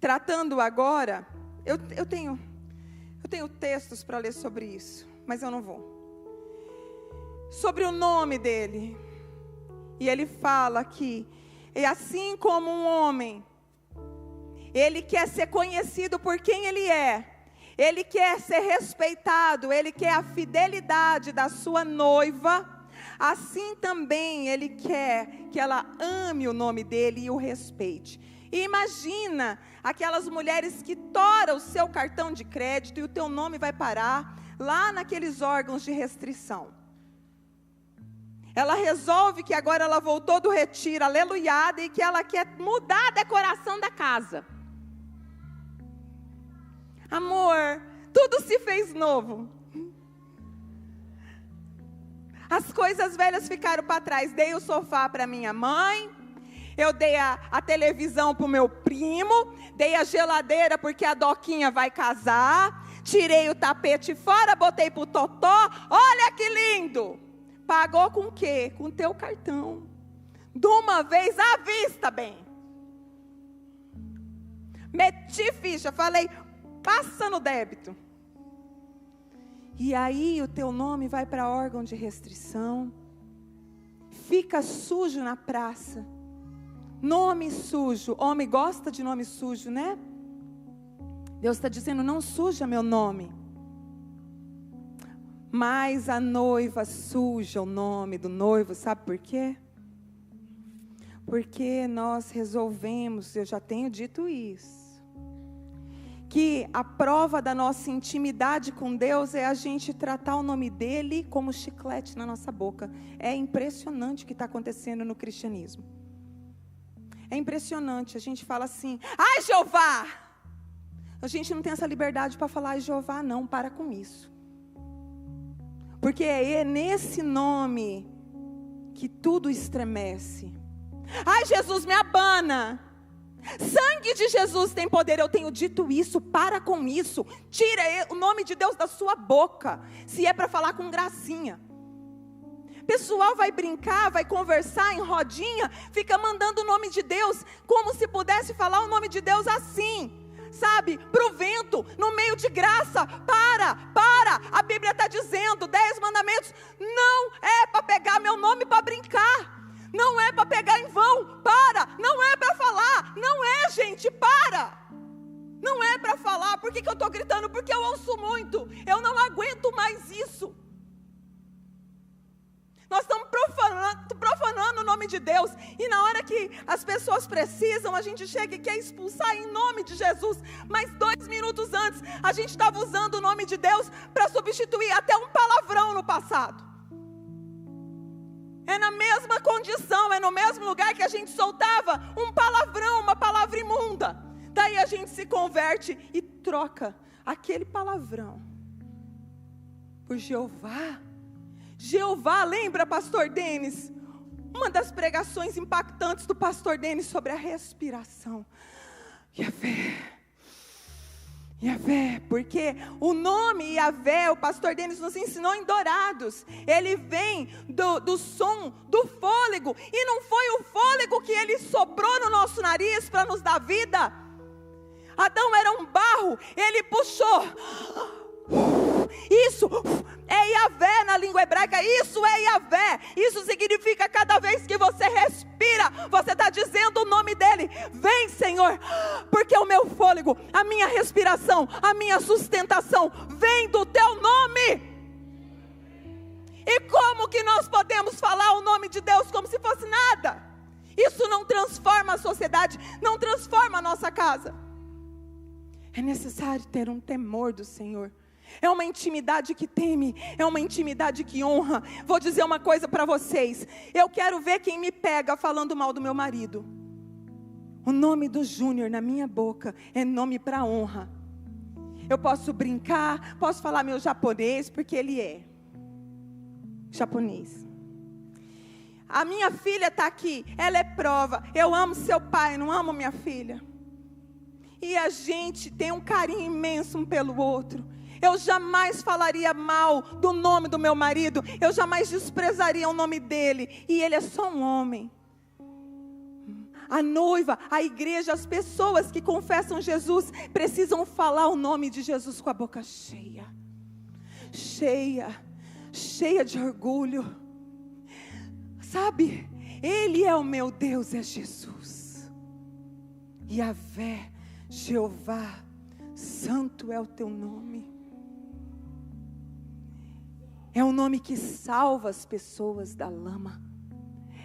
tratando agora. Eu tenho textos para ler sobre isso, mas eu não vou. Sobre o nome dele. E ele fala que, e assim como um homem, ele quer ser conhecido por quem ele é, ele quer ser respeitado, ele quer a fidelidade da sua noiva, assim também ele quer que ela ame o nome dele e o respeite. E imagina aquelas mulheres que toram o seu cartão de crédito e o teu nome vai parar lá naqueles órgãos de restrição. Ela resolve que agora ela voltou do retiro, aleluiada, e que ela quer mudar a decoração da casa. Amor, tudo se fez novo. As coisas velhas ficaram para trás. Dei o sofá para minha mãe. Eu dei a televisão para o meu primo, dei a geladeira porque a Doquinha vai casar, tirei o tapete fora, botei para o Totó, olha que lindo! Pagou com o quê? Com o teu cartão. De uma vez à vista, bem. Meti ficha, falei, passa no débito. E aí o teu nome vai para órgão de restrição, fica sujo na praça. Nome sujo, homem gosta de nome sujo, né? Deus está dizendo, não suja meu nome. Mas a noiva suja o nome do noivo, sabe por quê? Porque nós resolvemos, eu já tenho dito isso, que a prova da nossa intimidade com Deus é a gente tratar o nome dele como chiclete na nossa boca. É impressionante o que está acontecendo no cristianismo. É impressionante, a gente fala assim, ai Jeová! A gente não tem essa liberdade para falar ai Jeová não, para com isso. Porque é nesse nome que tudo estremece. Ai Jesus, me abana! Sangue de Jesus tem poder, eu tenho dito isso, para com isso. Tira o nome de Deus da sua boca, se é para falar com gracinha. Pessoal vai brincar, vai conversar em rodinha, fica mandando o nome de Deus, como se pudesse falar o nome de Deus assim, sabe, pro vento, no meio de graça. Para, a Bíblia está dizendo, 10 mandamentos, não é para pegar meu nome para brincar, não é para pegar em vão, não é para falar, não é gente, Não é para falar. Por que eu estou gritando? Porque eu ouço muito. Eu não aguento mais isso. Nós estamos profanando o nome de Deus. E na hora que as pessoas precisam, a gente chega e quer expulsar em nome de Jesus. Mas 2 minutos antes, a gente estava usando o nome de Deus para substituir até um palavrão no passado. É na mesma condição, é no mesmo lugar que a gente soltava um palavrão, uma palavra imunda. Daí a gente se converte e troca aquele palavrão por Jeová. Jeová, lembra, pastor Denis? Uma das pregações impactantes do pastor Denis sobre a respiração. Yahvé, porque o nome Yahvé, o pastor Denis nos ensinou em Dourados. Ele vem do som, do fôlego. E não foi o fôlego que ele soprou no nosso nariz para nos dar vida. Adão era um barro, ele puxou. Isso é Yahvé na língua hebraica. Isso é Yahvé. Isso significa cada vez que você respira, você está dizendo o nome dele. Vem, Senhor, porque o meu fôlego, a minha respiração, a minha sustentação vem do teu nome. E como que nós podemos falar o nome de Deus como se fosse nada? Isso não transforma a sociedade, não transforma a nossa casa. É necessário ter um temor do Senhor. É uma intimidade que teme, é uma intimidade que honra. Vou dizer uma coisa para vocês. Eu quero ver quem me pega falando mal do meu marido. O nome do Júnior na minha boca é nome para honra. Eu posso brincar, posso falar meu japonês, porque ele é japonês. A minha filha está aqui, ela é prova. Eu amo seu pai, não amo minha filha. E a gente tem um carinho imenso um pelo outro. Eu jamais falaria mal do nome do meu marido. Eu jamais desprezaria o nome dele. E ele é só um homem. A noiva, a igreja, as pessoas que confessam Jesus precisam falar o nome de Jesus com a boca cheia. Cheia de orgulho. Sabe? Ele é o meu Deus, é Jesus. Yahvé, Jeová, santo é o teu nome. É o nome que salva as pessoas da lama.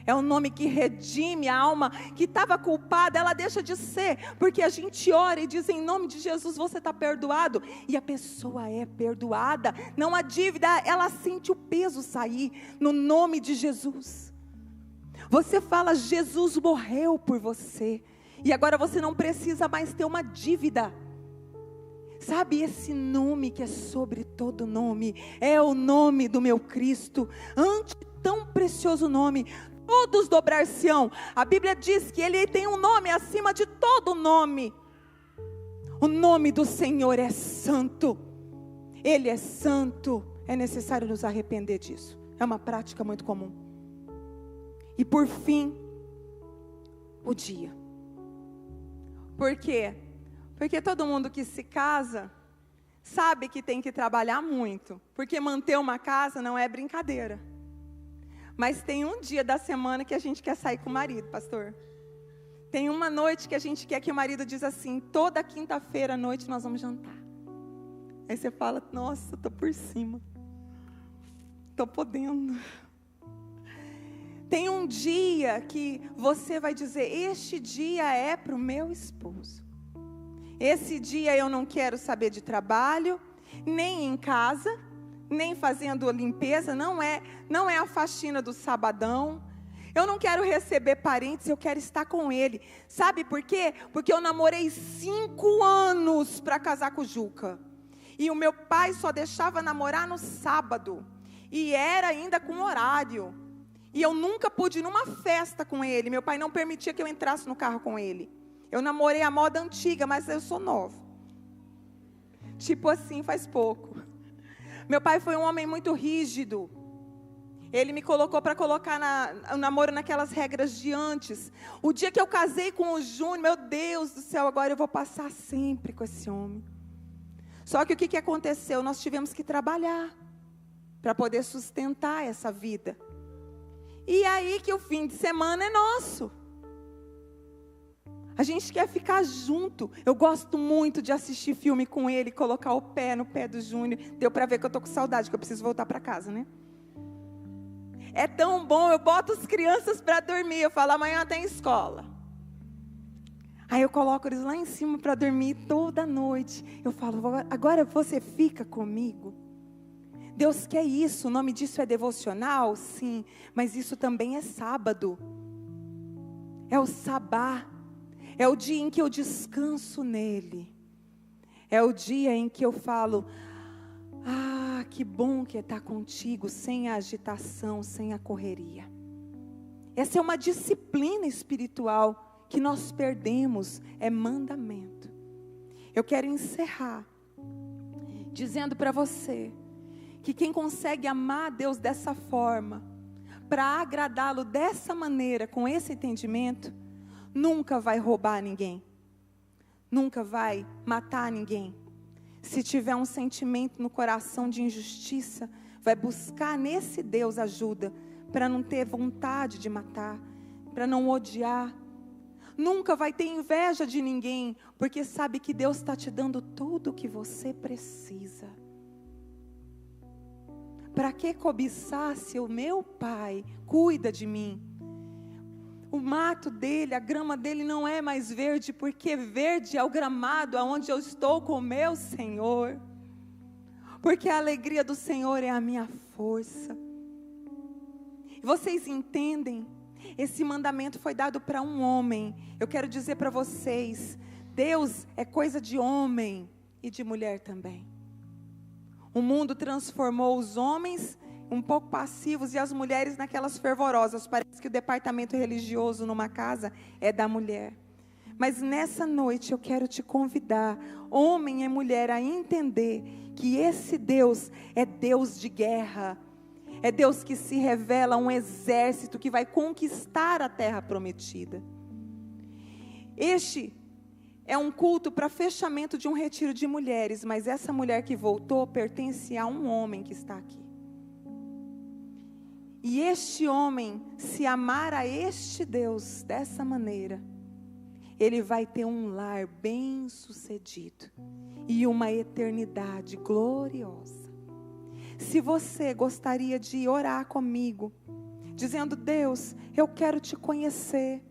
É o nome que redime a alma que estava culpada, ela deixa de ser. Porque a gente ora e diz em nome de Jesus, você está perdoado. E a pessoa é perdoada. Não há dívida, ela sente o peso sair no nome de Jesus. Você fala, Jesus morreu por você. E agora você não precisa mais ter uma dívida. Sabe, esse nome que é sobre todo nome, é o nome do meu Cristo. Ante tão precioso nome, todos dobrar-se-ão. A Bíblia diz que ele tem um nome acima de todo nome. O nome do Senhor é santo. Ele é santo. É necessário nos arrepender disso. É uma prática muito comum. E por fim, o dia. Por quê? Porque todo mundo que se casa sabe que tem que trabalhar muito. Porque manter uma casa não é brincadeira. Mas tem um dia da semana que a gente quer sair com o marido, pastor. Tem uma noite que a gente quer que o marido diz assim, toda quinta-feira à noite nós vamos jantar. Aí você fala, nossa, estou por cima. Estou podendo. Tem um dia que você vai dizer, este dia é para o meu esposo. Esse dia eu não quero saber de trabalho, nem em casa, nem fazendo limpeza, não é a faxina do sabadão. Eu não quero receber parentes, eu quero estar com ele. Sabe por quê? Porque eu namorei 5 anos para casar com o Juca. E o meu pai só deixava namorar no sábado. E era ainda com horário. E eu nunca pude ir numa festa com ele. Meu pai não permitia que eu entrasse no carro com ele. Eu namorei a moda antiga, mas eu sou nova. Tipo assim, faz pouco. Meu pai foi um homem muito rígido. Ele me colocou para colocar o namoro naquelas regras de antes. O dia que eu casei com o Júnior, meu Deus do céu, agora eu vou passar sempre com esse homem. Só que o que aconteceu? Nós tivemos que trabalhar para poder sustentar essa vida. E aí que o fim de semana é nosso. A gente quer ficar junto. Eu gosto muito de assistir filme com ele, colocar o pé no pé do Júnior. Deu para ver que eu estou com saudade, que eu preciso voltar para casa, né? É tão bom, eu boto as crianças para dormir. Eu falo, amanhã tem escola. Aí eu coloco eles lá em cima para dormir toda noite. Eu falo, agora você fica comigo? Deus quer isso, o nome disso é devocional? Sim, mas isso também é sábado. É o sabá. É o dia em que eu descanso nele. É o dia em que eu falo, que bom que é estar contigo, sem a agitação, sem a correria. Essa é uma disciplina espiritual que nós perdemos, é mandamento. Eu quero encerrar dizendo para você que quem consegue amar a Deus dessa forma, para agradá-lo dessa maneira, com esse entendimento, nunca vai roubar ninguém, nunca vai matar ninguém. Se tiver um sentimento no coração de injustiça, vai buscar nesse Deus ajuda, para não ter vontade de matar, para não odiar. Nunca vai ter inveja de ninguém, porque sabe que Deus está te dando tudo o que você precisa. Para que cobiçar se o meu Pai cuida de mim? O mato dele, a grama dele não é mais verde, porque verde é o gramado aonde eu estou com o meu Senhor. Porque a alegria do Senhor é a minha força. Vocês entendem? Esse mandamento foi dado para um homem. Eu quero dizer para vocês, Deus é coisa de homem e de mulher também. O mundo transformou os homens um pouco passivos e as mulheres naquelas fervorosas. Parece que o departamento religioso numa casa é da mulher. Mas nessa noite eu quero te convidar, homem e mulher, a entender que esse Deus é Deus de guerra. É Deus que se revela um exército que vai conquistar a terra prometida. Este é um culto para fechamento de um retiro de mulheres, mas essa mulher que voltou pertence a um homem que está aqui. E este homem, se amar a este Deus dessa maneira, ele vai ter um lar bem sucedido e uma eternidade gloriosa. Se você gostaria de orar comigo, dizendo, Deus, eu quero te conhecer.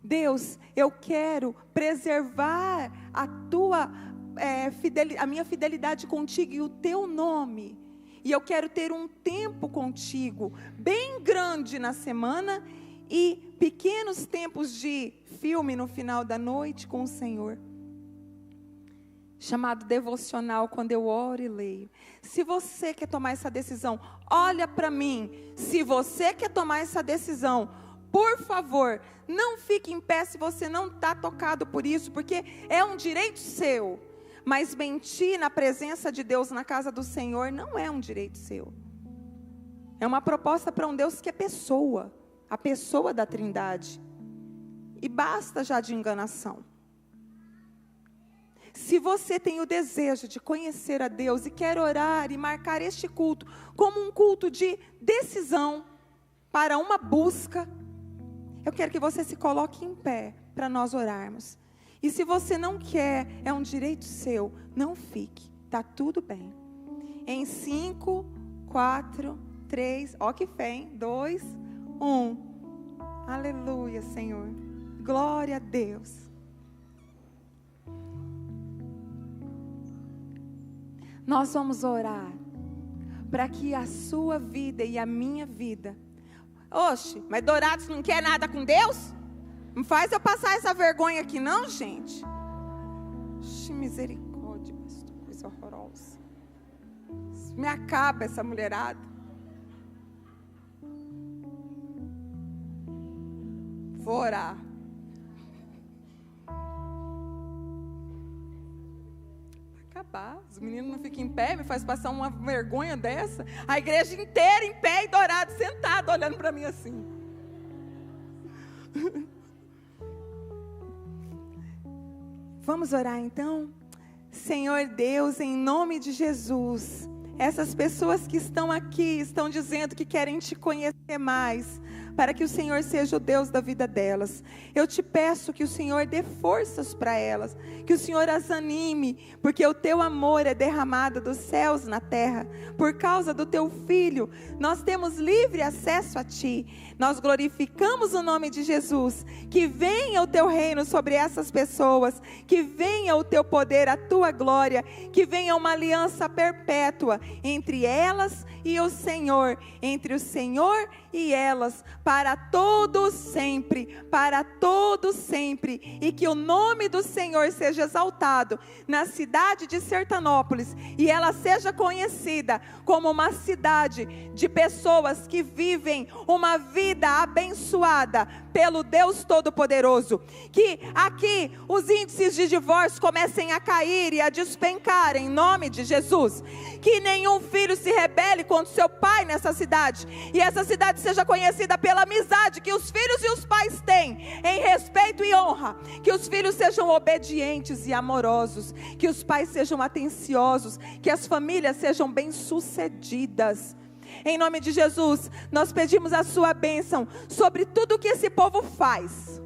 Deus, eu quero preservar a minha fidelidade contigo e o teu nome. E eu quero ter um tempo contigo, bem grande na semana e pequenos tempos de filme no final da noite com o Senhor. Chamado devocional, quando eu oro e leio. Se você quer tomar essa decisão, olha para mim. Se você quer tomar essa decisão, por favor, não fique em pé se você não está tocado por isso, porque é um direito seu. Mas mentir na presença de Deus, na casa do Senhor, não é um direito seu. É uma proposta para um Deus que é pessoa, a pessoa da Trindade. E basta já de enganação. Se você tem o desejo de conhecer a Deus e quer orar e marcar este culto como um culto de decisão para uma busca, eu quero que você se coloque em pé para nós orarmos. E se você não quer, é um direito seu, não fique, está tudo bem. Em 5, 4, 3, ó que fé, hein? 2, 1. Aleluia, Senhor. Glória a Deus. Nós vamos orar para que a sua vida e a minha vida... Oxe, mas Dourados não quer nada com Deus? Não faz eu passar essa vergonha aqui não, gente. Oxe, misericórdia, pastor, coisa horrorosa. Me acaba essa mulherada. Vou orar. Acabar. Os meninos não ficam em pé, me faz passar uma vergonha dessa. A igreja inteira em pé e Dourado sentado, olhando para mim assim. Vamos orar então? Senhor Deus, em nome de Jesus, essas pessoas que estão aqui, estão dizendo que querem te conhecer mais. para que o Senhor seja o Deus da vida delas. Eu te peço que o Senhor dê forças para elas, que o Senhor as anime, porque o teu amor é derramado dos céus na terra. Por causa do teu Filho, nós temos livre acesso a ti. Nós glorificamos o nome de Jesus. Que venha o teu reino sobre essas pessoas, que venha o teu poder, a tua glória, que venha uma aliança perpétua entre elas e o Senhor, entre o Senhor e elas, para todos sempre, para todos sempre, e que o nome do Senhor seja exaltado na cidade de Sertanópolis, e ela seja conhecida como uma cidade de pessoas que vivem uma vida abençoada pelo Deus Todo-Poderoso. Que aqui os índices de divórcio comecem a cair e a despencar em nome de Jesus. Que nenhum filho se rebele contra o seu pai nessa cidade, e essa cidade seja conhecida pela amizade que os filhos e os pais têm, em respeito e honra. Que os filhos sejam obedientes e amorosos, que os pais sejam atenciosos, que as famílias sejam bem-sucedidas. Em nome de Jesus, nós pedimos a sua bênção sobre tudo que esse povo faz.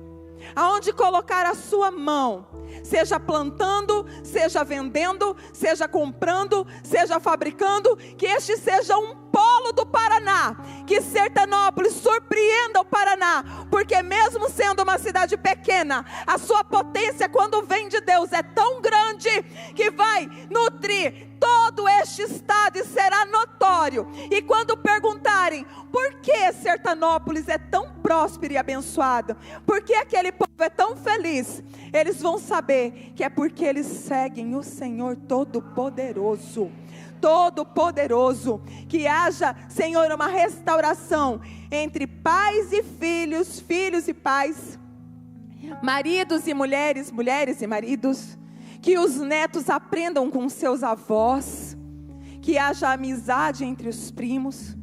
Aonde colocar a sua mão, seja plantando, seja vendendo, seja comprando, seja fabricando, que este seja um polo do Paraná, que Sertanópolis surpreenda o Paraná, porque mesmo sendo uma cidade pequena, a sua potência quando vem de Deus é tão grande, que vai nutrir todo este estado e será notório. E quando perguntarem, por que Sertanópolis é tão próspero e abençoado? Por que aquele povo é tão feliz? Eles vão saber que é porque eles seguem o Senhor Todo-Poderoso. Todo-Poderoso. Que haja, Senhor, uma restauração entre pais e filhos, filhos e pais, maridos e mulheres, mulheres e maridos. Que os netos aprendam com seus avós, que haja amizade entre os primos,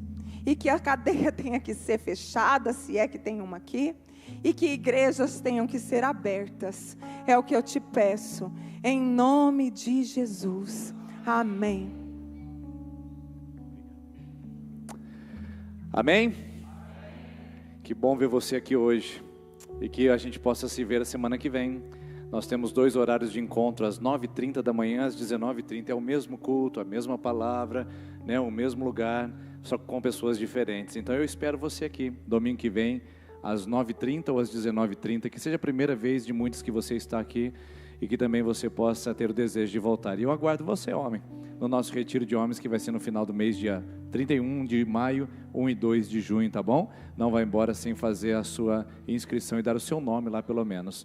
e que a cadeia tenha que ser fechada, se é que tem uma aqui, e que igrejas tenham que ser abertas. É o que eu te peço, em nome de Jesus. Amém. Amém? Que bom ver você aqui hoje, e que a gente possa se ver a semana que vem. Nós temos 2 horários de encontro, às 9h30 da manhã, às 19h30, é o mesmo culto, a mesma palavra, né, o mesmo lugar, só com pessoas diferentes. Então eu espero você aqui, domingo que vem, às 9h30 ou às 19h30, que seja a primeira vez de muitos que você está aqui, e que também você possa ter o desejo de voltar. E eu aguardo você, homem, no nosso retiro de homens, que vai ser no final do mês, dia 31 de maio, 1 e 2 de junho, tá bom? Não vai embora sem fazer a sua inscrição e dar o seu nome lá pelo menos.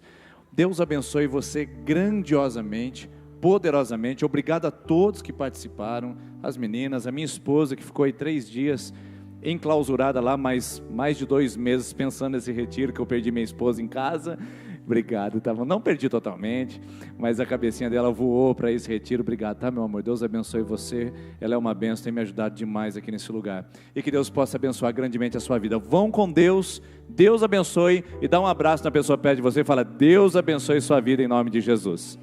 Deus abençoe você grandiosamente, poderosamente. Obrigado a todos que participaram, as meninas, a minha esposa que ficou aí 3 dias enclausurada lá, mas mais de 2 meses pensando nesse retiro, que eu perdi minha esposa em casa. Obrigado, tá bom? Não perdi totalmente, mas a cabecinha dela voou para esse retiro. Obrigado, tá, meu amor? Deus abençoe você. Ela é uma bênção, tem me ajudado demais aqui nesse lugar. E que Deus possa abençoar grandemente a sua vida. Vão com Deus, Deus abençoe, e dá um abraço na pessoa perto de você e fala: Deus abençoe sua vida em nome de Jesus.